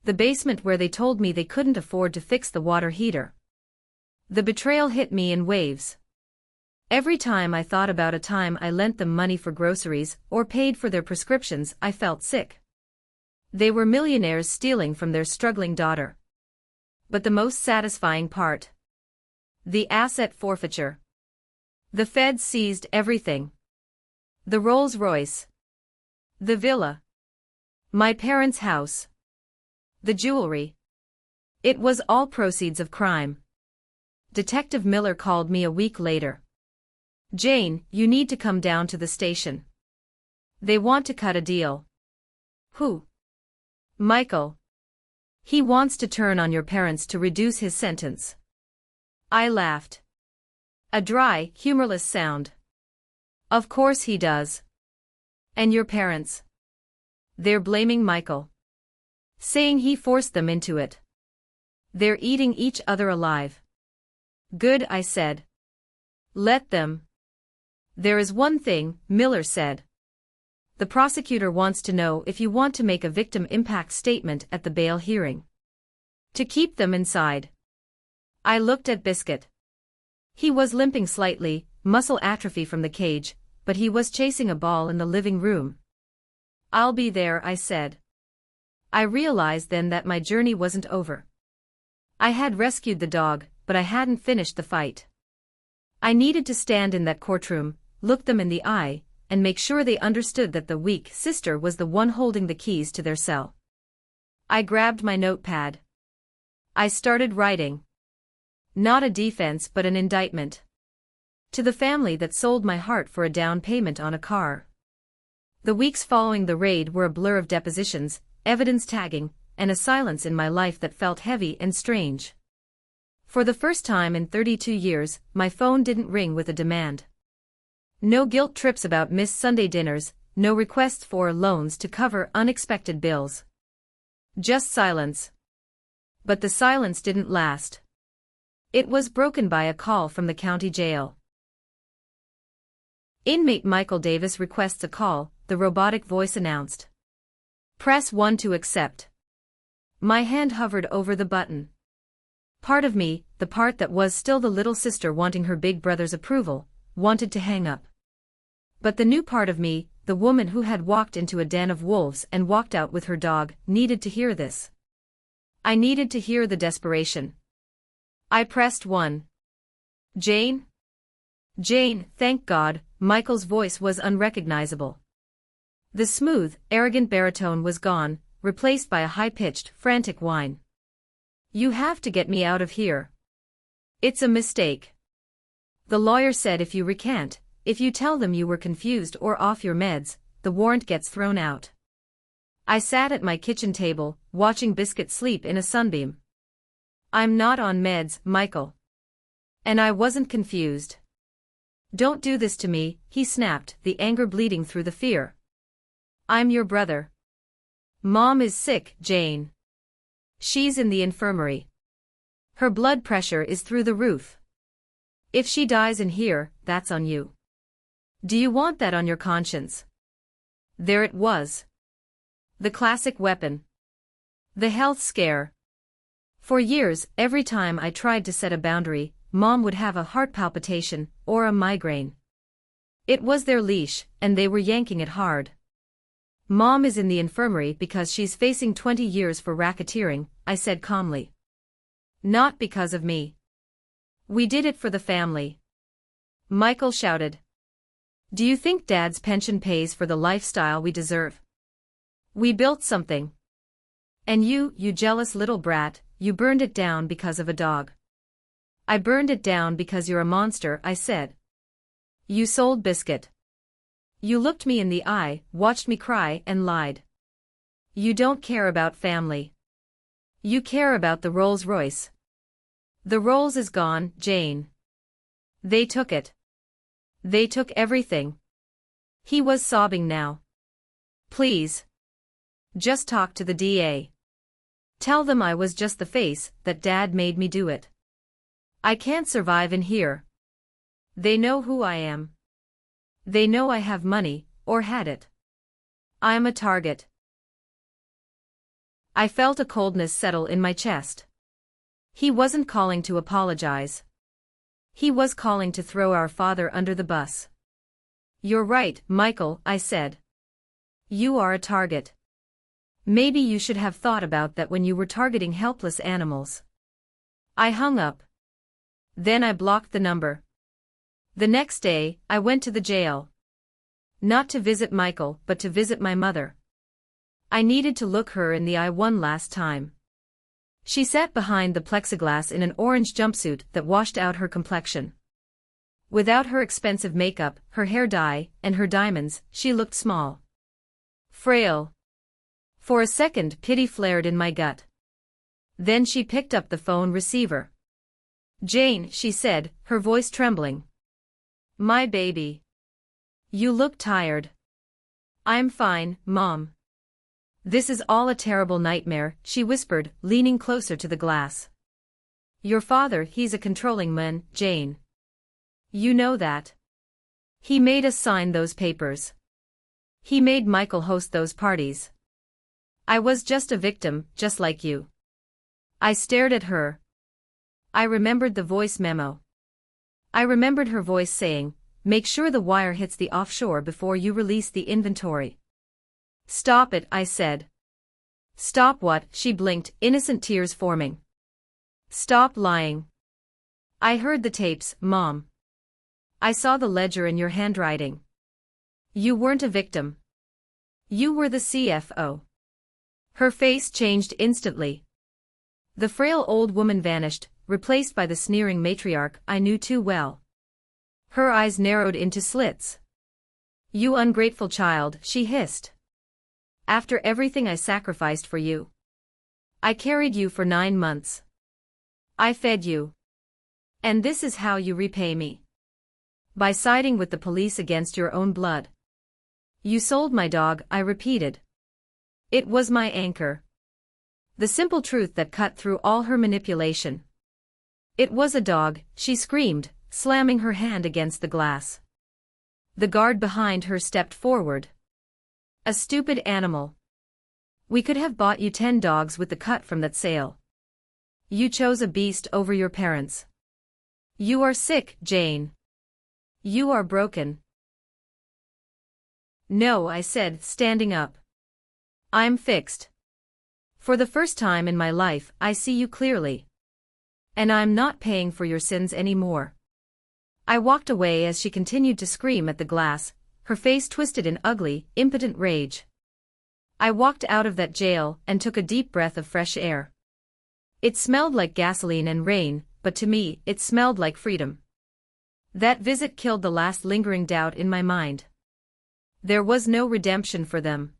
The basement where they told me they couldn't afford to fix the water heater. The betrayal hit me in waves. Every time I thought about a time I lent them money for groceries or paid for their prescriptions, I felt sick. They were millionaires stealing from their struggling daughter. But the most satisfying part. The asset forfeiture. The feds seized everything. The Rolls-Royce. The villa. My parents' house. The jewelry. It was all proceeds of crime. Detective Miller called me a week later. Jane, you need to come down to the station. They want to cut a deal. Who? Michael. He wants to turn on your parents to reduce his sentence. I laughed. A dry, humorless sound. Of course he does. And your parents? They're blaming Michael. Saying he forced them into it. They're eating each other alive. Good, I said. Let them. There is one thing, Miller said. The prosecutor wants to know if you want to make a victim impact statement at the bail hearing. To keep them inside. I looked at Biscuit. He was limping slightly, muscle atrophy from the cage, but he was chasing a ball in the living room. I'll be there, I said. I realized then that my journey wasn't over. I had rescued the dog, but I hadn't finished the fight. I needed to stand in that courtroom, look them in the eye, and make sure they understood that the weak sister was the one holding the keys to their cell. I grabbed my notepad. I started writing. Not a defense but an indictment. To the family that sold my heart for a down payment on a car. The weeks following the raid were a blur of depositions, evidence tagging, and a silence in my life that felt heavy and strange. For the first time in 32 years, my phone didn't ring with a demand. No guilt trips about missed Sunday dinners, no requests for loans to cover unexpected bills. Just silence. But the silence didn't last. It was broken by a call from the county jail. Inmate Michael Davis requests a call, the robotic voice announced. Press 1 to accept. My hand hovered over the button. Part of me, the part that was still the little sister wanting her big brother's approval, wanted to hang up. But the new part of me, the woman who had walked into a den of wolves and walked out with her dog, needed to hear this. I needed to hear the desperation. I pressed 1. Jane? Jane, thank God. Michael's voice was unrecognizable. The smooth, arrogant baritone was gone, replaced by a high-pitched, frantic whine. You have to get me out of here. It's a mistake. The lawyer said if you recant, if you tell them you were confused or off your meds, the warrant gets thrown out. I sat at my kitchen table, watching Biscuit sleep in a sunbeam. I'm not on meds, Michael. And I wasn't confused. Don't do this to me, he snapped, the anger bleeding through the fear. I'm your brother. Mom is sick, Jane. She's in the infirmary. Her blood pressure is through the roof. If she dies in here, that's on you. Do you want that on your conscience? There it was. The classic weapon. The health scare. For years, every time I tried to set a boundary, Mom would have a heart palpitation or a migraine. It was their leash, and they were yanking it hard. Mom is in the infirmary because she's facing 20 years for racketeering, I said calmly. Not because of me. We did it for the family. Michael shouted. Do you think Dad's pension pays for the lifestyle we deserve? We built something. And you jealous little brat, you burned it down because of a dog. I burned it down because you're a monster, I said. You sold Biscuit. You looked me in the eye, watched me cry, and lied. You don't care about family. You care about the Rolls Royce. The Rolls is gone, Jane. They took it. They took everything. He was sobbing now. Please. Just talk to the DA. Tell them I was just the face, that Dad made me do it. I can't survive in here. They know who I am. They know I have money, or had it. I'm a target. I felt a coldness settle in my chest. He wasn't calling to apologize. He was calling to throw our father under the bus. You're right, Michael, I said. You are a target. Maybe you should have thought about that when you were targeting helpless animals. I hung up. Then I blocked the number. The next day, I went to the jail. Not to visit Michael, but to visit my mother. I needed to look her in the eye one last time. She sat behind the plexiglass in an orange jumpsuit that washed out her complexion. Without her expensive makeup, her hair dye, and her diamonds, she looked small. Frail. For a second, pity flared in my gut. Then she picked up the phone receiver. Jane, she said, her voice trembling. My baby. You look tired. I'm fine, Mom. This is all a terrible nightmare, she whispered, leaning closer to the glass. Your father, he's a controlling man, Jane. You know that. He made us sign those papers. He made Michael host those parties. I was just a victim, just like you. I stared at her. I remembered the voice memo. I remembered her voice saying, make sure the wire hits the offshore before you release the inventory. Stop it, I said. Stop what? She blinked, innocent tears forming. Stop lying. I heard the tapes, Mom. I saw the ledger in your handwriting. You weren't a victim. You were the CFO. Her face changed instantly. The frail old woman vanished, replaced by the sneering matriarch I knew too well. Her eyes narrowed into slits. You ungrateful child, she hissed. After everything I sacrificed for you. I carried you for 9 months. I fed you. And this is how you repay me. By siding with the police against your own blood. You sold my dog, I repeated. It was my anchor. The simple truth that cut through all her manipulation. It was a dog, she screamed, slamming her hand against the glass. The guard behind her stepped forward. A stupid animal. We could have bought you 10 dogs with the cut from that sale. You chose a beast over your parents. You are sick, Jane. You are broken. No, I said, standing up. I'm fixed. For the first time in my life, I see you clearly. And I'm not paying for your sins anymore. I walked away as she continued to scream at the glass, her face twisted in ugly, impotent rage. I walked out of that jail and took a deep breath of fresh air. It smelled like gasoline and rain, but to me, it smelled like freedom. That visit killed the last lingering doubt in my mind. There was no redemption for them.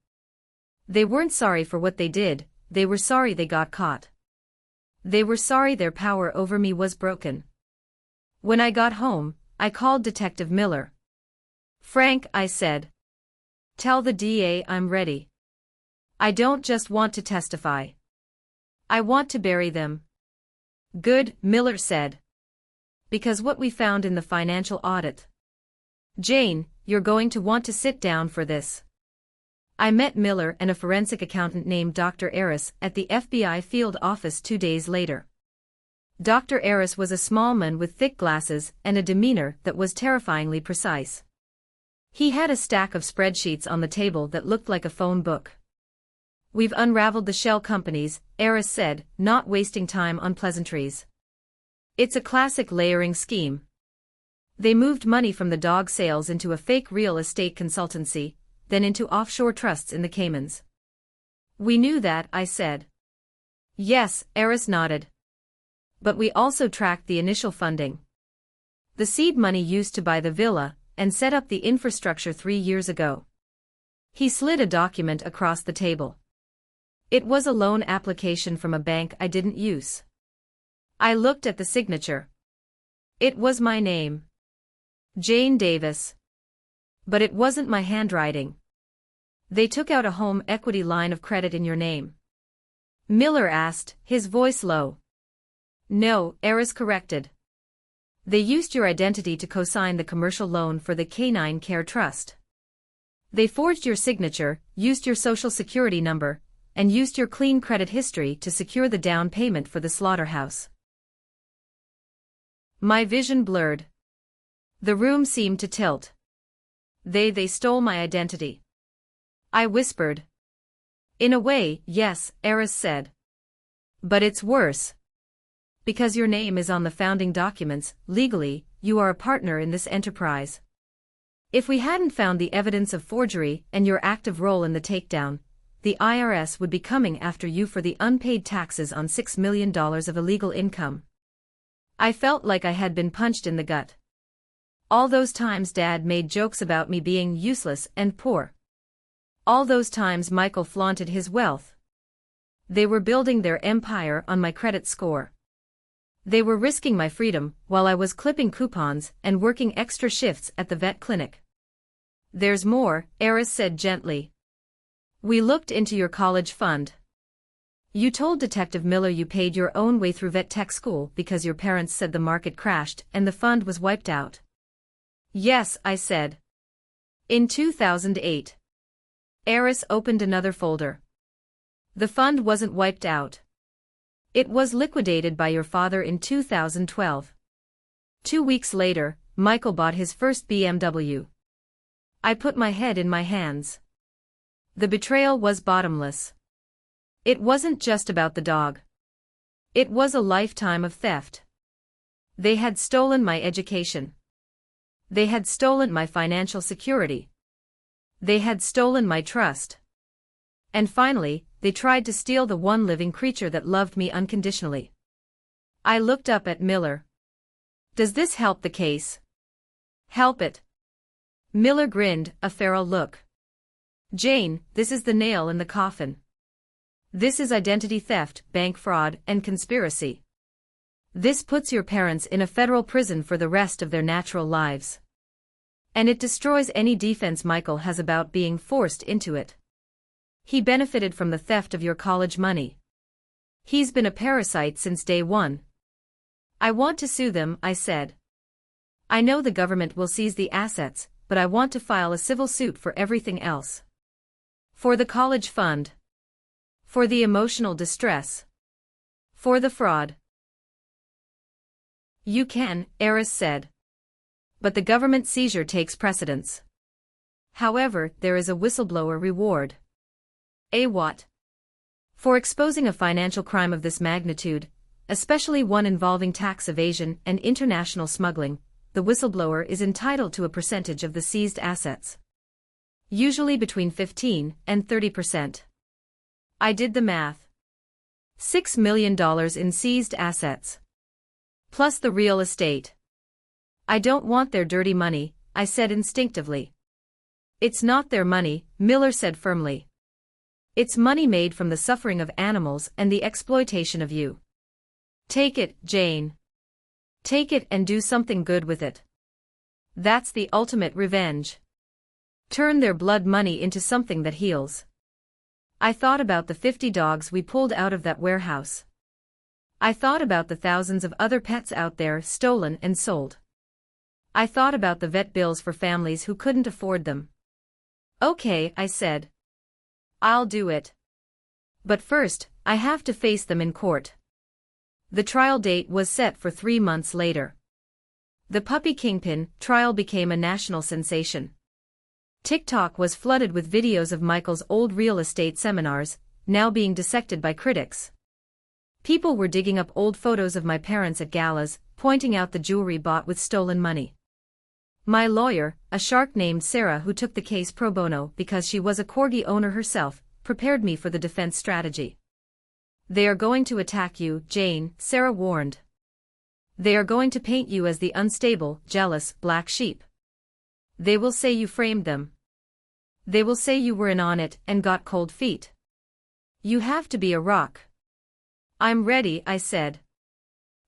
They weren't sorry for what they did, they were sorry they got caught. They were sorry their power over me was broken. When I got home, I called Detective Miller. Frank, I said. Tell the DA I'm ready. I don't just want to testify. I want to bury them. Good, Miller said. Because what we found in the financial audit. Jane, you're going to want to sit down for this. I met Miller and a forensic accountant named Dr. Aris at the FBI field office 2 days later. Dr. Aris was a small man with thick glasses and a demeanor that was terrifyingly precise. He had a stack of spreadsheets on the table that looked like a phone book. We've unraveled the shell companies, Aris said, not wasting time on pleasantries. It's a classic layering scheme. They moved money from the dog sales into a fake real estate consultancy, then into offshore trusts in the Caymans. We knew that, I said. Yes, Aris nodded. But we also tracked the initial funding. The seed money used to buy the villa and set up the infrastructure 3 years ago. He slid a document across the table. It was a loan application from a bank I didn't use. I looked at the signature. It was my name. Jane Davis. But it wasn't my handwriting. They took out a home equity line of credit in your name. Miller asked, his voice low. No, Aris corrected. They used your identity to co-sign the commercial loan for the Canine Care Trust. They forged your signature, used your social security number, and used your clean credit history to secure the down payment for the slaughterhouse. My vision blurred. The room seemed to tilt. They stole my identity. I whispered. In a way, yes, Aris said. But it's worse. Because your name is on the founding documents, legally, you are a partner in this enterprise. If we hadn't found the evidence of forgery and your active role in the takedown, the IRS would be coming after you for the unpaid taxes on $6 million of illegal income. I felt like I had been punched in the gut. All those times Dad made jokes about me being useless and poor. All those times Michael flaunted his wealth. They were building their empire on my credit score. They were risking my freedom while I was clipping coupons and working extra shifts at the vet clinic. There's more, Aris said gently. We looked into your college fund. You told Detective Miller you paid your own way through vet tech school because your parents said the market crashed and the fund was wiped out. Yes, I said. In 2008. Aris opened another folder. The fund wasn't wiped out. It was liquidated by your father in 2012. 2 weeks later, Michael bought his first BMW. I put my head in my hands. The betrayal was bottomless. It wasn't just about the dog. It was a lifetime of theft. They had stolen my education. They had stolen my financial security. They had stolen my trust. And finally, they tried to steal the one living creature that loved me unconditionally. I looked up at Miller. Does this help the case? Help it. Miller grinned, a feral look. Jane, this is the nail in the coffin. This is identity theft, bank fraud, and conspiracy. This puts your parents in a federal prison for the rest of their natural lives. And it destroys any defense Michael has about being forced into it. He benefited from the theft of your college money. He's been a parasite since day one. I want to sue them, I said. I know the government will seize the assets, but I want to file a civil suit for everything else. For the college fund. For the emotional distress. For the fraud. You can, Aris said. But the government seizure takes precedence. However, there is a whistleblower reward. A what? For exposing a financial crime of this magnitude, especially one involving tax evasion and international smuggling, the whistleblower is entitled to a percentage of the seized assets. Usually between 15 and 30%. I did the math. $6 million in seized assets. Plus the real estate. I don't want their dirty money, I said instinctively. It's not their money, Miller said firmly. It's money made from the suffering of animals and the exploitation of you. Take it, Jane. Take it and do something good with it. That's the ultimate revenge. Turn their blood money into something that heals. I thought about the 50 dogs we pulled out of that warehouse. I thought about the thousands of other pets out there stolen and sold. I thought about the vet bills for families who couldn't afford them. Okay, I said. I'll do it. But first, I have to face them in court. The trial date was set for 3 months later. The puppy kingpin trial became a national sensation. TikTok was flooded with videos of Michael's old real estate seminars, now being dissected by critics. People were digging up old photos of my parents at galas, pointing out the jewelry bought with stolen money. My lawyer, a shark named Sarah who took the case pro bono because she was a corgi owner herself, prepared me for the defense strategy. They are going to attack you, Jane, Sarah warned. They are going to paint you as the unstable, jealous, black sheep. They will say you framed them. They will say you were in on it and got cold feet. You have to be a rock. I'm ready, I said.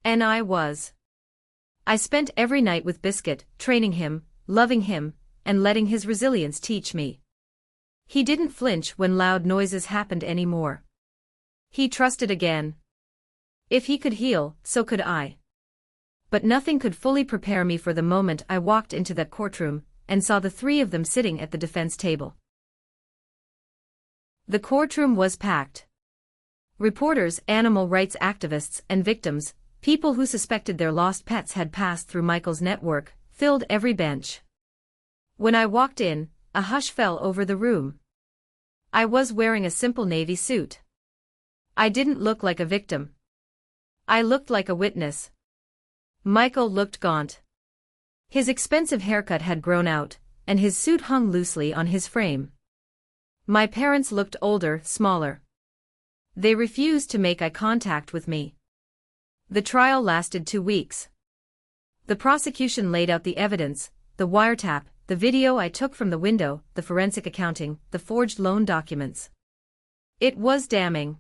And I was. I spent every night with Biscuit, training him, loving him, and letting his resilience teach me. He didn't flinch when loud noises happened anymore. He trusted again. If he could heal, so could I. But nothing could fully prepare me for the moment I walked into that courtroom and saw the 3 of them sitting at the defense table. The courtroom was packed. Reporters, animal rights activists, and victims, people who suspected their lost pets had passed through Michael's network, filled every bench. When I walked in, a hush fell over the room. I was wearing a simple navy suit. I didn't look like a victim. I looked like a witness. Michael looked gaunt. His expensive haircut had grown out, and his suit hung loosely on his frame. My parents looked older, smaller. They refused to make eye contact with me. The trial lasted 2 weeks. The prosecution laid out the evidence, the wiretap, the video I took from the window, the forensic accounting, the forged loan documents. It was damning.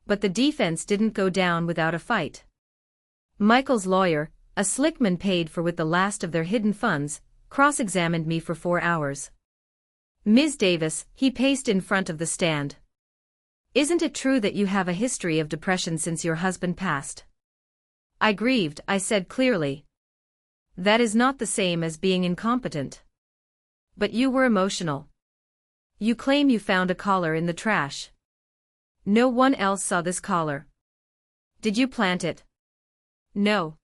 But the defense didn't go down without a fight. Michael's lawyer, a slick man paid for with the last of their hidden funds, cross-examined me for 4 hours. Ms. Davis, he paced in front of the stand. Isn't it true that you have a history of depression since your husband passed? I grieved, I said clearly. That is not the same as being incompetent. But you were emotional. You claim you found a collar in the trash. No one else saw this collar. Did you plant it? No.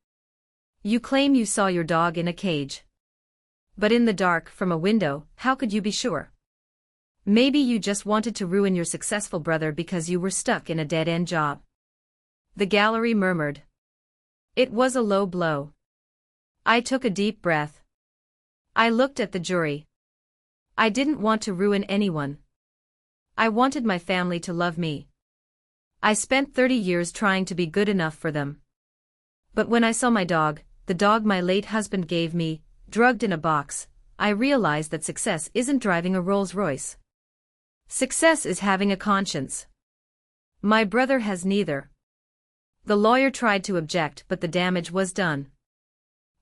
You claim you saw your dog in a cage. But in the dark, from a window, how could you be sure? Maybe you just wanted to ruin your successful brother because you were stuck in a dead-end job. The gallery murmured. It was a low blow. I took a deep breath. I looked at the jury. I didn't want to ruin anyone. I wanted my family to love me. I spent 30 years trying to be good enough for them. But when I saw my dog, the dog my late husband gave me, drugged in a box, I realized that success isn't driving a Rolls-Royce. Success is having a conscience. My brother has neither. The lawyer tried to object, but the damage was done.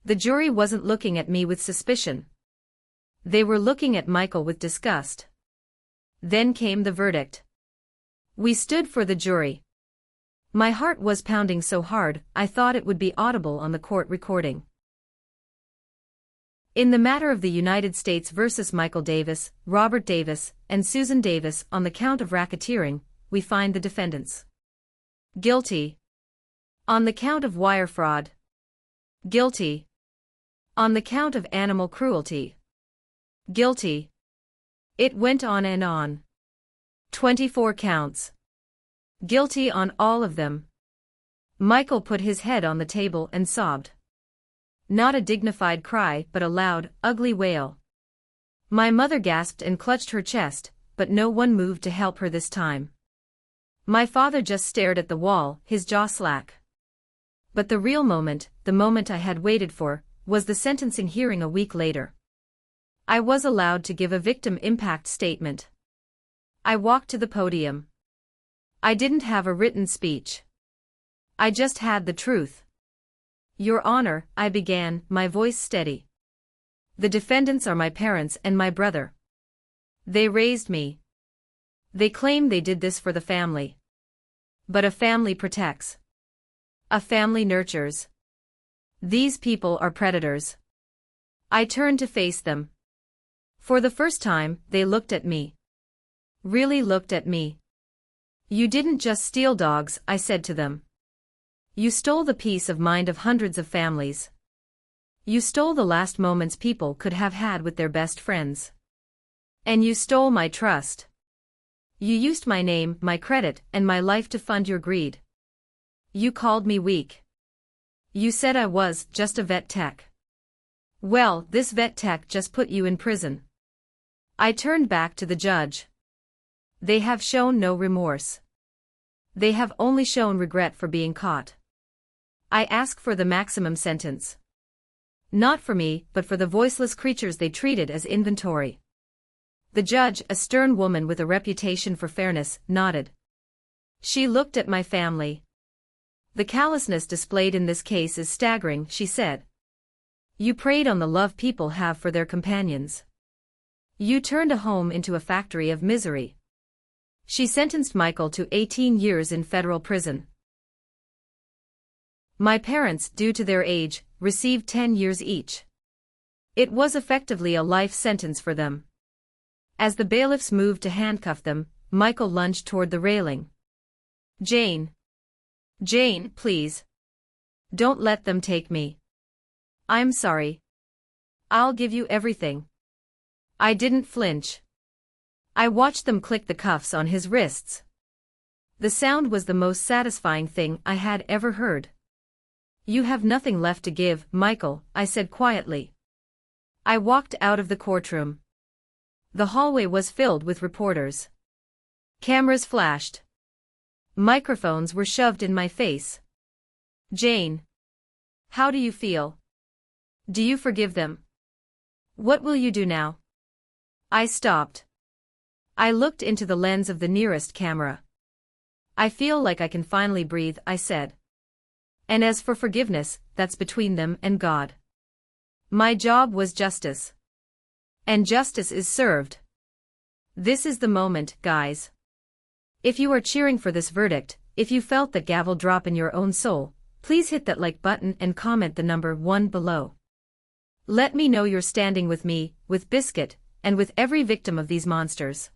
The jury wasn't looking at me with suspicion. They were looking at Michael with disgust. Then came the verdict. We stood for the jury. My heart was pounding so hard, I thought it would be audible on the court recording. In the matter of the United States versus Michael Davis, Robert Davis, and Susan Davis on the count of racketeering, we find the defendants guilty. On the count of wire fraud, guilty. On the count of animal cruelty. Guilty. It went on and on. 24 counts. Guilty on all of them. Michael put his head on the table and sobbed. Not a dignified cry, but a loud, ugly wail. My mother gasped and clutched her chest, but no one moved to help her this time. My father just stared at the wall, his jaw slack. But the real moment, the moment I had waited for, was the sentencing hearing a week later. I was allowed to give a victim impact statement. I walked to the podium. I didn't have a written speech. I just had the truth. Your Honor, I began, my voice steady. The defendants are my parents and my brother. They raised me. They claim they did this for the family. But a family protects. A family nurtures. These people are predators. I turned to face them. For the first time, they looked at me. Really looked at me. You didn't just steal dogs, I said to them. You stole the peace of mind of hundreds of families. You stole the last moments people could have had with their best friends. And you stole my trust. You used my name, my credit, and my life to fund your greed. You called me weak. You said I was just a vet tech. Well, this vet tech just put you in prison. I turned back to the judge. They have shown no remorse. They have only shown regret for being caught. I ask for the maximum sentence. Not for me, but for the voiceless creatures they treated as inventory. The judge, a stern woman with a reputation for fairness, nodded. She looked at my family. The callousness displayed in this case is staggering, she said. You preyed on the love people have for their companions. You turned a home into a factory of misery. She sentenced Michael to 18 years in federal prison. My parents, due to their age, received 10 years each. It was effectively a life sentence for them. As the bailiffs moved to handcuff them, Michael lunged toward the railing. Jane. Jane, please. Don't let them take me. I'm sorry. I'll give you everything. I didn't flinch. I watched them click the cuffs on his wrists. The sound was the most satisfying thing I had ever heard. You have nothing left to give, Michael, I said quietly. I walked out of the courtroom. The hallway was filled with reporters. Cameras flashed. Microphones were shoved in my face. Jane. How do you feel? Do you forgive them? What will you do now? I stopped. I looked into the lens of the nearest camera. I feel like I can finally breathe, I said. And as for forgiveness, that's between them and God. My job was justice. And justice is served. This is the moment, guys. If you are cheering for this verdict, if you felt the gavel drop in your own soul, please hit that like button and comment the number 1 below. Let me know you're standing with me, with Biscuit, and with every victim of these monsters.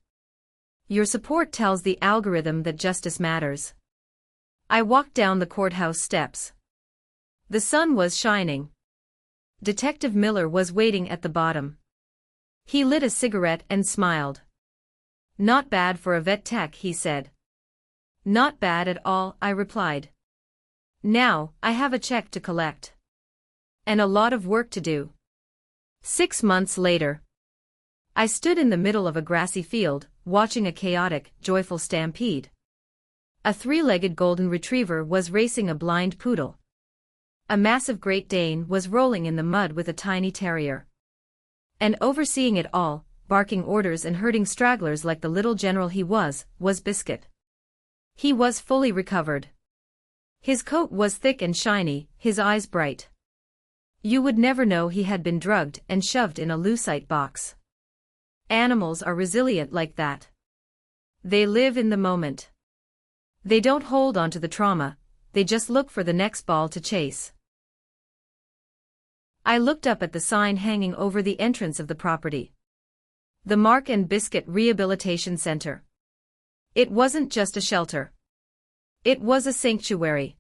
Your support tells the algorithm that justice matters. I walked down the courthouse steps. The sun was shining. Detective Miller was waiting at the bottom. He lit a cigarette and smiled. Not bad for a vet tech, he said. Not bad at all, I replied. Now, I have a check to collect. And a lot of work to do. 6 months later. I stood in the middle of a grassy field, watching a chaotic, joyful stampede. A 3-legged golden retriever was racing a blind poodle. A massive Great Dane was rolling in the mud with a tiny terrier. And overseeing it all, barking orders and herding stragglers like the little general he was Biscuit. He was fully recovered. His coat was thick and shiny, his eyes bright. You would never know he had been drugged and shoved in a lucite box. Animals are resilient like that. They live in the moment. They don't hold on to the trauma, they just look for the next ball to chase. I looked up at the sign hanging over the entrance of the property. The Mark and Biscuit Rehabilitation Center. It wasn't just a shelter. It was a sanctuary.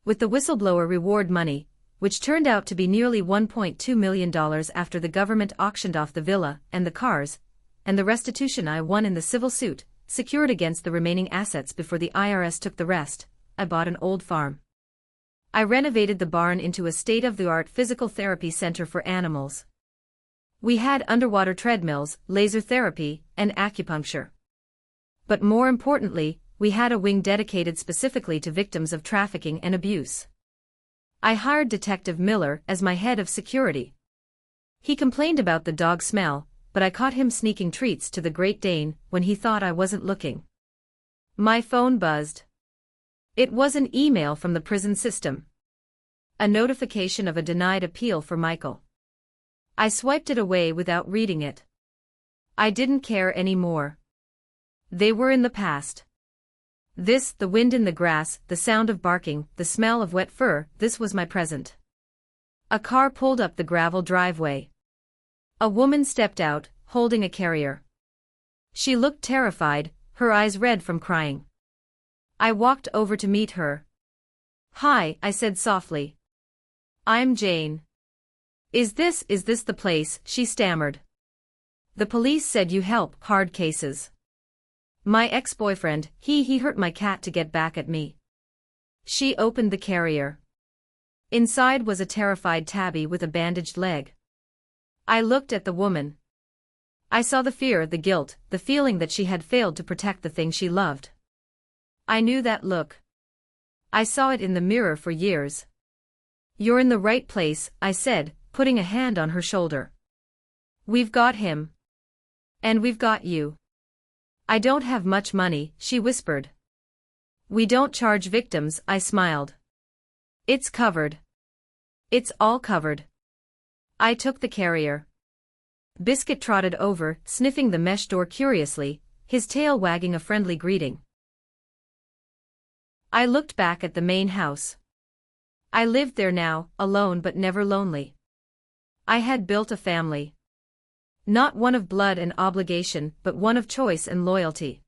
With the whistleblower reward money, which turned out to be nearly $1.2 million after the government auctioned off the villa and the cars, and the restitution I won in the civil suit, secured against the remaining assets before the IRS took the rest. I bought an old farm. I renovated the barn into a state-of-the-art physical therapy center for animals. We had underwater treadmills, laser therapy, and acupuncture. But more importantly, we had a wing dedicated specifically to victims of trafficking and abuse. I hired Detective Miller as my head of security. He complained about the dog smell, but I caught him sneaking treats to the Great Dane when he thought I wasn't looking. My phone buzzed. It was an email from the prison system. A notification of a denied appeal for Michael. I swiped it away without reading it. I didn't care anymore. They were in the past. This, the wind in the grass, the sound of barking, the smell of wet fur, this was my present. A car pulled up the gravel driveway. A woman stepped out, holding a carrier. She looked terrified, her eyes red from crying. I walked over to meet her. "Hi," I said softly. "I'm Jane." Is this the place?" she stammered. "The police said you help hard cases. My ex-boyfriend, he hurt my cat to get back at me." She opened the carrier. Inside was a terrified tabby with a bandaged leg. I looked at the woman. I saw the fear, the guilt, the feeling that she had failed to protect the thing she loved. I knew that look. I saw it in the mirror for years. "You're in the right place," I said, putting a hand on her shoulder. "We've got him. And we've got you." "I don't have much money," she whispered. "We don't charge victims," I smiled. "It's covered. It's all covered." I took the carrier. Biscuit trotted over, sniffing the mesh door curiously, his tail wagging a friendly greeting. I looked back at the main house. I lived there now, alone but never lonely. I had built a family. Not one of blood and obligation, but one of choice and loyalty.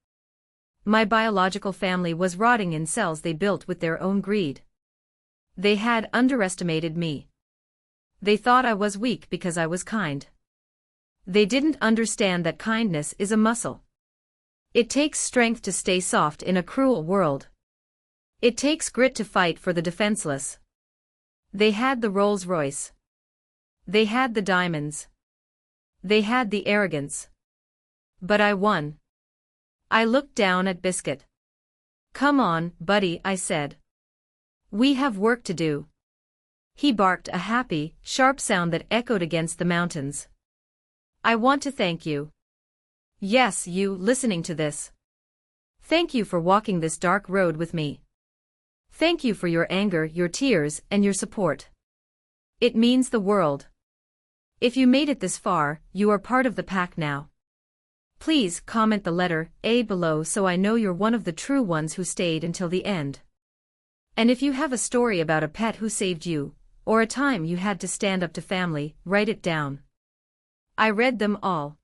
My biological family was rotting in cells they built with their own greed. They had underestimated me. They thought I was weak because I was kind. They didn't understand that kindness is a muscle. It takes strength to stay soft in a cruel world. It takes grit to fight for the defenseless. They had the Rolls-Royce. They had the diamonds. They had the arrogance. But I won. I looked down at Biscuit. "Come on, buddy," I said. "We have work to do." He barked a happy, sharp sound that echoed against the mountains. "I want to thank you. Yes, you, listening to this. Thank you for walking this dark road with me. Thank you for your anger, your tears, and your support. It means the world. If you made it this far, you are part of the pack now. Please comment the letter A below so I know you're one of the true ones who stayed until the end. And if you have a story about a pet who saved you, or a time you had to stand up to family, write it down. I read them all.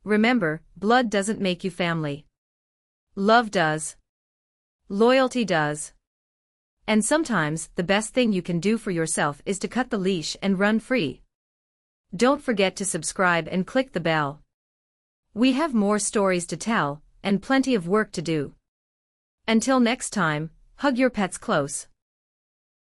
Remember, blood doesn't make you family. Love does. Loyalty does. And sometimes, the best thing you can do for yourself is to cut the leash and run free. Don't forget to subscribe and click the bell. We have more stories to tell, and plenty of work to do. Until next time, hug your pets close.